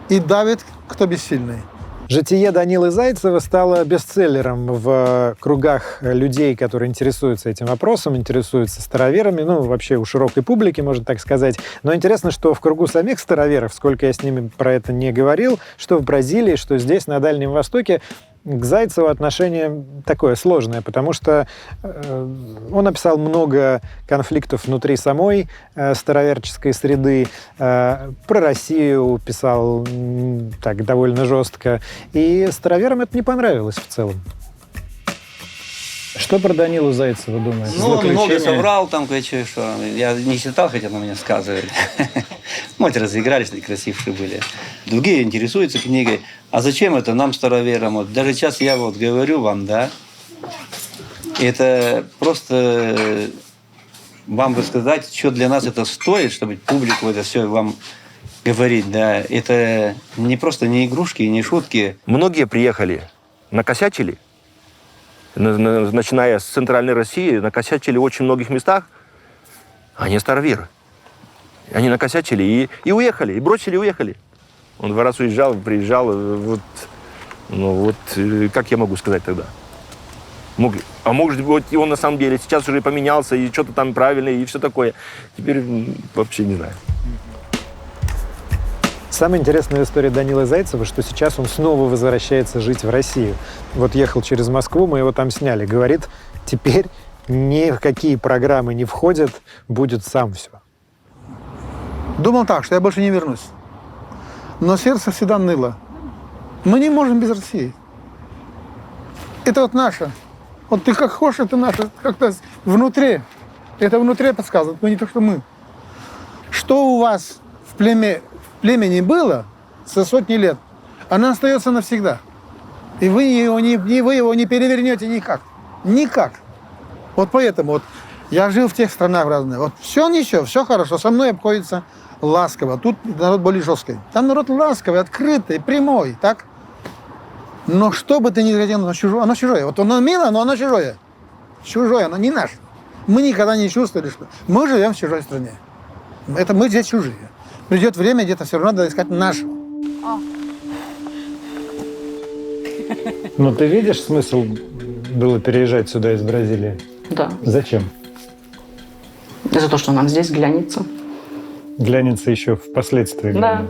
[SPEAKER 7] И давит, кто бессильный.
[SPEAKER 2] «Житие» Данилы Зайцева стало бестселлером в кругах людей, которые интересуются этим вопросом, интересуются староверами, ну, вообще у широкой публики, можно так сказать. Но интересно, что в кругу самих староверов, сколько я с ними про это не говорил, что в Бразилии, что здесь, на Дальнем Востоке, к Зайцеву отношение такое сложное, потому что он написал много конфликтов внутри самой староверческой среды, про Россию писал так довольно жестко, и староверам это не понравилось в целом. Что про Данилу Зайцева думаешь?
[SPEAKER 4] Ну, он много соврал там, кое-что. Я не читал, хотя на меня сказывали. Может, разыгрались, красивые были. Другие интересуются книгой. А зачем это нам, староверам? Вот даже сейчас я вот говорю вам, да, это просто вам рассказать, что для нас это стоит, чтобы публику это все вам говорить, да. Это не просто не игрушки, не шутки.
[SPEAKER 1] Многие приехали, накосячили, начиная с центральной России, накосячили в очень многих местах. Они староверы. Они накосячили и уехали, и бросили, и уехали. Он 2 раза уезжал, приезжал. Вот, ну вот, как я могу сказать тогда? А может быть, он на самом деле сейчас уже поменялся, и что-то там правильно, и все такое. Теперь вообще не знаю.
[SPEAKER 2] Самое интересное в истории Данилы Зайцева, что сейчас он снова возвращается жить в Россию. Вот ехал через Москву, мы его там сняли. Говорит, теперь ни в какие программы не входят, будет сам все.
[SPEAKER 7] Думал так, что я больше не вернусь. Но сердце всегда ныло. Мы не можем без России. Это вот наше. Вот ты как хочешь, это наше. Как-то внутри. Это внутри подсказывает, но не то, что мы. Что у вас в племени было со сотни лет, оно остается навсегда. И вы его не перевернете никак. Никак. Вот поэтому вот я жил в тех странах разных. Вот все ничего, все хорошо. Со мной обходится ласково. Тут народ более жесткий. Там народ ласковый, открытый, прямой, так? Но что бы ты ни хотел, оно чужое. Вот оно мило, но оно чужое. Чужое, оно не наше. Мы никогда не чувствовали, что мы живем в чужой стране. Это мы здесь чужие. Придет время, где-то все равно надо искать нашего.
[SPEAKER 2] Ну, ты видишь смысл было переезжать сюда из Бразилии?
[SPEAKER 9] Да.
[SPEAKER 2] Зачем?
[SPEAKER 9] За то, что нам здесь глянется.
[SPEAKER 2] Глянется еще впоследствии.
[SPEAKER 9] Да.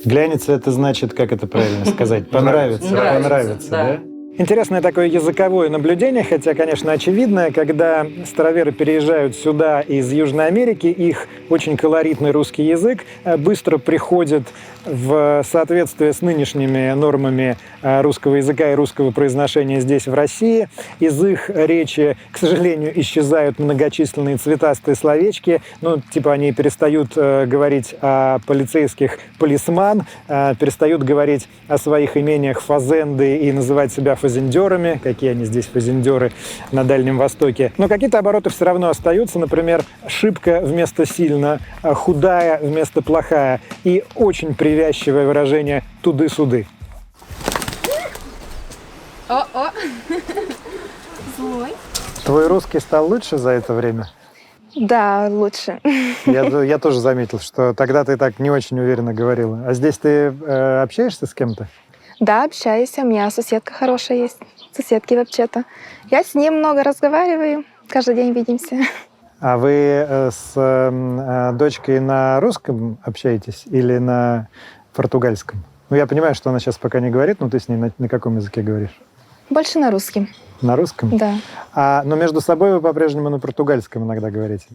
[SPEAKER 2] Глянется — это значит, как это правильно сказать? Понравится. Понравится, да? Интересное такое языковое наблюдение, хотя, конечно, очевидное, когда староверы переезжают сюда из Южной Америки, их очень колоритный русский язык быстро приходит в соответствие с нынешними нормами русского языка и русского произношения здесь, в России. Из их речи, к сожалению, исчезают многочисленные цветастые словечки. Ну, типа они перестают говорить о полицейских полисман, перестают говорить о своих имениях фазенды и называть себя фазендерами, какие они здесь фазендеры на Дальнем Востоке. Но какие-то обороты все равно остаются. Например, шибко вместо сильно, худая вместо плохая и очень привязчивое выражение «туды-суды».
[SPEAKER 3] О-о! Злой.
[SPEAKER 2] Твой русский стал лучше за это время?
[SPEAKER 3] Да, лучше.
[SPEAKER 2] Я тоже заметил, что тогда ты так не очень уверенно говорила. А здесь ты общаешься с кем-то?
[SPEAKER 3] Да, общаюсь. У меня соседка хорошая есть. Соседки вообще-то. Я с ним много разговариваю. Каждый день видимся.
[SPEAKER 2] А вы с дочкой на русском общаетесь или на португальском? Ну, я понимаю, что она сейчас пока не говорит, но ты с ней на каком языке говоришь?
[SPEAKER 3] Больше на русском.
[SPEAKER 2] На русском?
[SPEAKER 3] Да.
[SPEAKER 2] Но между собой вы по-прежнему на португальском иногда говорите?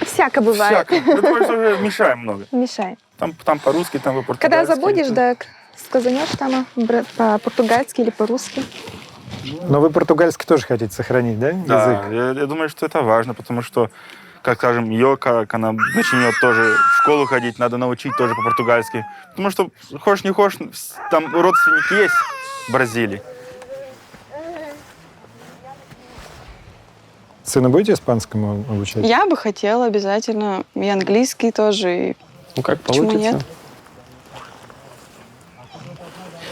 [SPEAKER 3] Всяко бывает.
[SPEAKER 1] Всяко. Это уже мешаем много.
[SPEAKER 3] Мешаем.
[SPEAKER 1] Там по-русски, там по-португальски.
[SPEAKER 3] Когда забудешь, да, сказанешь там по-португальски или по-русски.
[SPEAKER 2] Но вы португальский тоже хотите сохранить, да,
[SPEAKER 1] Да,
[SPEAKER 2] язык?
[SPEAKER 1] я думаю, что это важно, потому что, как скажем, ее, как она начнет тоже в школу ходить, надо научить тоже по-португальски. Потому что, хочешь не хочешь, там родственники есть в Бразилии.
[SPEAKER 2] Сына будете испанскому обучать?
[SPEAKER 19] Я бы хотела обязательно. И английский тоже. И
[SPEAKER 17] Ну, как
[SPEAKER 19] почему
[SPEAKER 17] получится.
[SPEAKER 19] нет?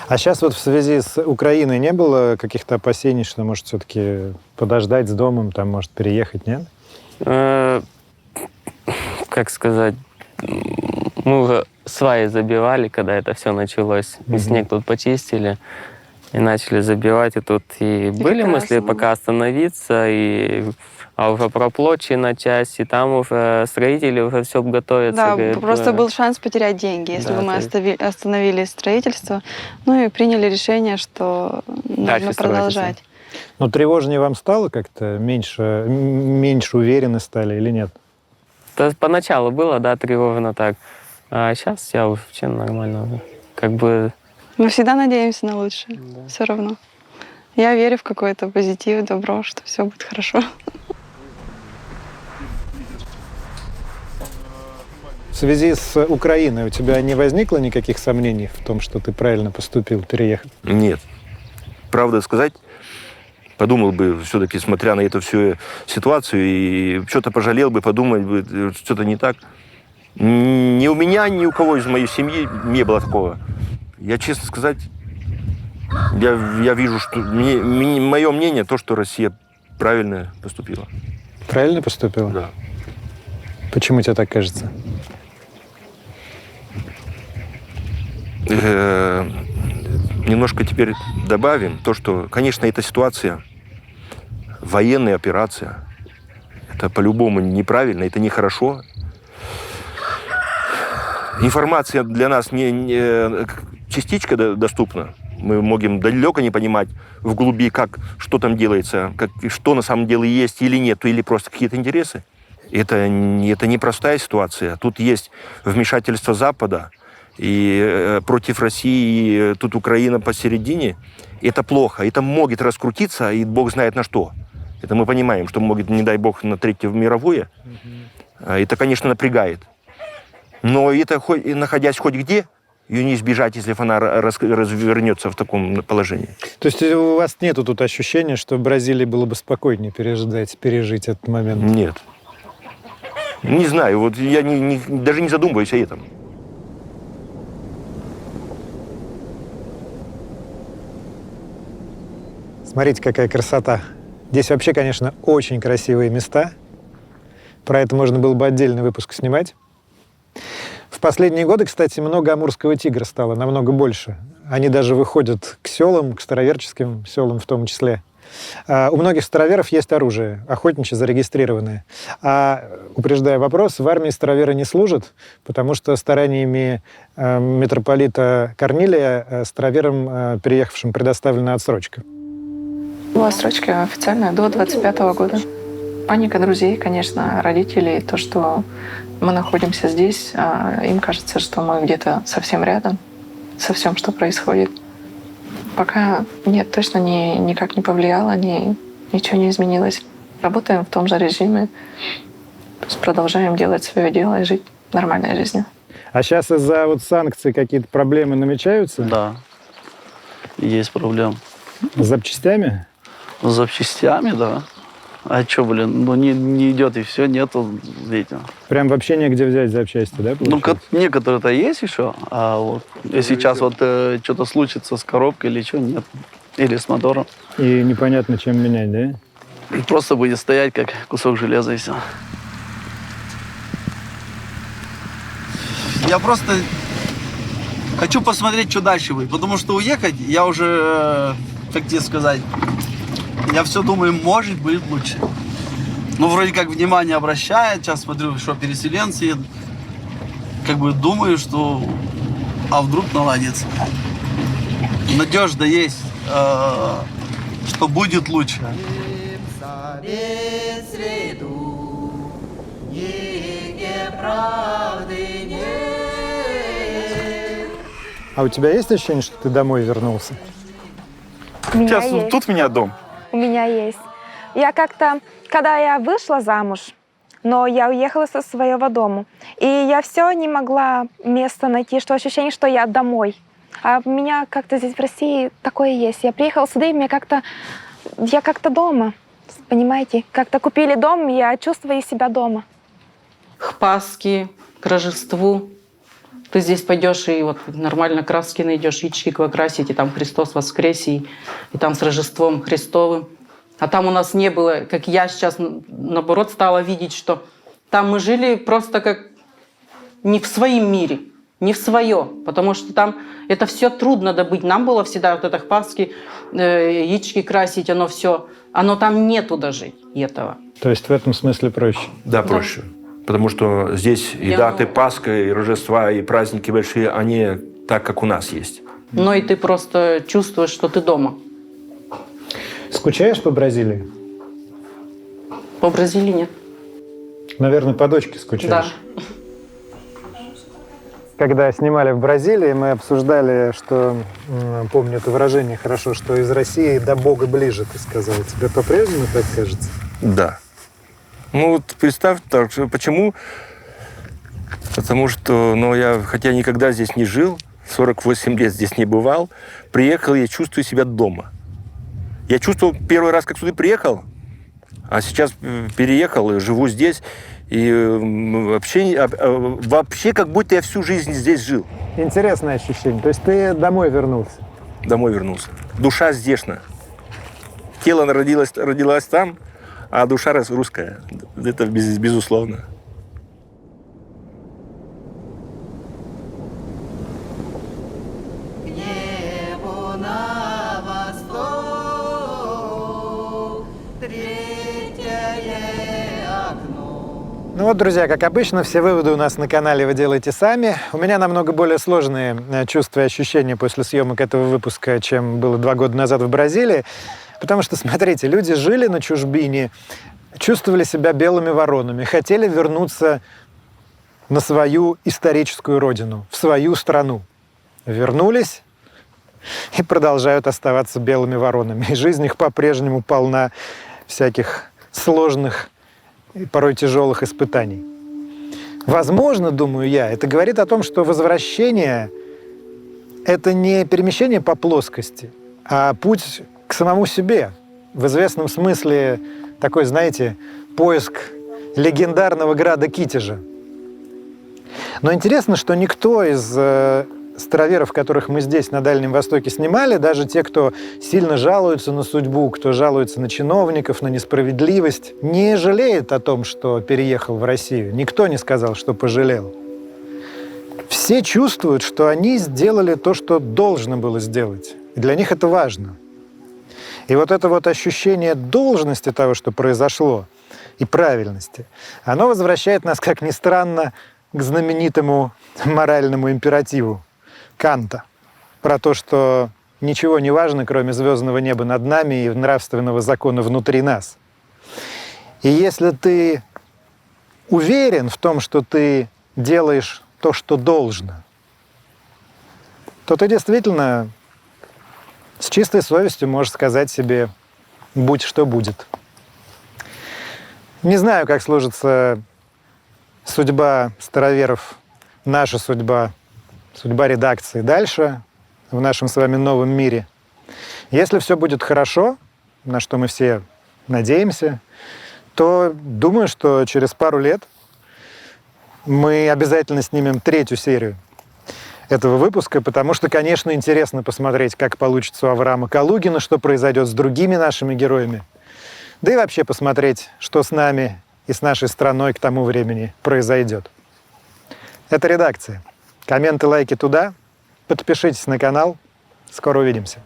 [SPEAKER 2] А сейчас вот в связи с Украиной не было каких-то опасений, что, может, все-таки подождать с домом, там, может, переехать, нет?
[SPEAKER 17] Как сказать, мы уже сваи забивали, когда это все началось. И снег тут почистили, и начали забивать. И тут и были мысли пока остановиться, а уже проплочь начать, и там уже строители уже все готовятся.
[SPEAKER 19] Да,
[SPEAKER 17] говорят,
[SPEAKER 19] просто был шанс потерять деньги, если
[SPEAKER 17] Да,
[SPEAKER 19] бы мы
[SPEAKER 17] то есть-
[SPEAKER 19] остановили строительство. Ну и приняли решение, что нужно продолжать.
[SPEAKER 2] Но тревожнее вам стало как-то? Меньше уверены стали или нет?
[SPEAKER 17] То есть поначалу было, да, тревожно так. А сейчас я вообще нормально уже. Как бы...
[SPEAKER 19] Мы всегда надеемся на лучшее. Все равно. Я верю в какой-то позитив, добро, что все будет хорошо.
[SPEAKER 2] В связи с Украиной у тебя не возникло никаких сомнений в том, что ты правильно поступил, переехав?
[SPEAKER 1] Нет. Правда сказать, подумал бы, все-таки, смотря на эту всю ситуацию, и что-то пожалел бы, подумал бы, что-то не так. Ни у меня, ни у кого из моей семьи не было такого. Я, честно сказать, я вижу, что мое мнение, то, что Россия правильно поступила.
[SPEAKER 2] Правильно поступила?
[SPEAKER 1] Да.
[SPEAKER 2] Почему тебе так кажется?
[SPEAKER 1] Немножко теперь добавим то, что, конечно, эта ситуация, военная операция, это по-любому неправильно, это нехорошо. Информация для нас не частичка доступна. Мы можем далеко не понимать в глуби, что там делается, что на самом деле есть или нет, или просто какие-то интересы. Это непростая ситуация. Тут есть вмешательство Запада и против России, и тут Украина посередине. Это плохо. Это может раскрутиться, и Бог знает на что. Это мы понимаем, что может, не дай Бог, на Третье мировое. Это, конечно, напрягает. Но это, находясь хоть где, ее не избежать, если она развернется в таком положении.
[SPEAKER 2] То есть у вас нету тут ощущения, что в Бразилии было бы спокойнее пережить этот момент?
[SPEAKER 1] Нет. Не знаю, вот я даже не задумываюсь о этом.
[SPEAKER 2] Смотрите, какая красота. Здесь вообще, конечно, очень красивые места. Про это можно было бы отдельный выпуск снимать. В последние годы, кстати, много амурского тигра стало, намного больше. Они даже выходят к селам, к староверческим селам в том числе. У многих староверов есть оружие, охотничье зарегистрированное. А, упреждая вопрос, в армии староверы не служат, потому что стараниями митрополита Корнилия староверам, переехавшим, предоставлена отсрочка.
[SPEAKER 6] Была отсрочка официальная до 25-го года. Паника друзей, конечно, родителей, то, что мы находимся здесь, им кажется, что мы где-то совсем рядом со всем, что происходит. Пока нет, точно никак не повлияло, ничего не изменилось. Работаем в том же режиме, продолжаем делать свое дело и жить нормальной жизнью.
[SPEAKER 2] А сейчас из-за вот санкций какие-то проблемы намечаются?
[SPEAKER 10] Да, есть проблемы.
[SPEAKER 2] С запчастями?
[SPEAKER 10] С запчастями, да. А что, блин, ну не идет и все, нету, видите.
[SPEAKER 2] Прям вообще негде взять запчасти, да?
[SPEAKER 10] Ну, некоторые-то есть еще, а вот если сейчас вот что-то случится с коробкой или что, нет. Или с мотором.
[SPEAKER 2] И непонятно, чем менять, да?
[SPEAKER 10] И просто будет стоять, как кусок железа, и все. Я просто хочу посмотреть, что дальше будет, потому что уехать я уже, как тебе сказать, я все думаю, может быть лучше. Ну, вроде как внимание обращает, сейчас смотрю, что переселенцы, как бы думаю, что, а вдруг наладится. Надежда есть, что будет лучше.
[SPEAKER 2] А у тебя есть ощущение, что ты домой вернулся?
[SPEAKER 1] Сейчас тут у меня дом.
[SPEAKER 3] У меня есть. Я как-то, когда я вышла замуж, но я уехала со своего дома, и я все не могла место найти, что ощущение, что я домой. А у меня как-то здесь в России такое есть. Я приехала сюда, и я как-то дома, понимаете? Как-то купили дом, и я чувствую себя дома.
[SPEAKER 9] К Пасхе, к Рождеству. Ты здесь пойдешь и вот нормально краски найдешь, яички покрасить, и там Христос воскрес, и там с Рождеством Христовым. А там у нас не было, как я сейчас, наоборот, стала видеть, что там мы жили просто как не в своем мире, не в свое, потому что там это все трудно добыть. Нам было всегда вот это к Пасхе, яички красить, оно там нету даже этого.
[SPEAKER 2] То есть в этом смысле проще?
[SPEAKER 1] Да, проще. Потому что здесь и даты Пасха, и Рождества, и праздники большие, они так, как у нас есть.
[SPEAKER 9] Но и ты просто чувствуешь, что ты дома.
[SPEAKER 2] Скучаешь по Бразилии?
[SPEAKER 9] По Бразилии нет.
[SPEAKER 2] Наверное, по дочке скучаешь?
[SPEAKER 9] Да.
[SPEAKER 2] Когда снимали в Бразилии, мы обсуждали, что, помню это выражение хорошо, что из России до Бога ближе, ты сказал. Тебе по-прежнему так кажется?
[SPEAKER 1] Да. Ну вот представь, так, почему? Потому что, я, хотя никогда здесь не жил, 48 лет здесь не бывал, приехал, я чувствую себя дома. Я чувствовал первый раз, как сюда приехал, а сейчас переехал и живу здесь, и вообще как будто я всю жизнь здесь жил.
[SPEAKER 2] Интересное ощущение. То есть ты домой вернулся?
[SPEAKER 1] Домой вернулся. Душа здешняя. Тело родилось там, а душа русская. Это безусловно.
[SPEAKER 2] Ну вот, друзья, как обычно, все выводы у нас на канале вы делаете сами. У меня намного более сложные чувства и ощущения после съемок этого выпуска, чем было 2 года назад в Бразилии. Потому что, смотрите, люди жили на чужбине, чувствовали себя белыми воронами, хотели вернуться на свою историческую родину, в свою страну. Вернулись и продолжают оставаться белыми воронами. И жизнь их по-прежнему полна всяких сложных и порой тяжелых испытаний. Возможно, думаю я, это говорит о том, что возвращение – это не перемещение по плоскости, а путь к самому себе. В известном смысле такой, знаете, поиск легендарного града Китежа. Но интересно, что никто из староверов, которых мы здесь, на Дальнем Востоке, снимали, даже те, кто сильно жалуются на судьбу, кто жалуется на чиновников, на несправедливость, не жалеет о том, что переехал в Россию. Никто не сказал, что пожалел. Все чувствуют, что они сделали то, что должно было сделать. И для них это важно. И вот это вот ощущение должности того, что произошло, и правильности, оно возвращает нас, как ни странно, к знаменитому моральному императиву Канта про то, что ничего не важно, кроме звездного неба над нами и нравственного закона внутри нас. И если ты уверен в том, что ты делаешь то, что должно, то ты действительно с чистой совестью можешь сказать себе «будь что будет». Не знаю, как сложится судьба староверов, наша судьба, судьба редакции дальше, в нашем с вами новом мире. Если все будет хорошо, на что мы все надеемся, то думаю, что через пару лет мы обязательно снимем 3-ю серию этого выпуска, потому что, конечно, интересно посмотреть, как получится у Авраама Калугина, что произойдет с другими нашими героями, да и вообще посмотреть, что с нами и с нашей страной к тому времени произойдет. Это редакция. Комменты, лайки туда. Подпишитесь на канал. Скоро увидимся.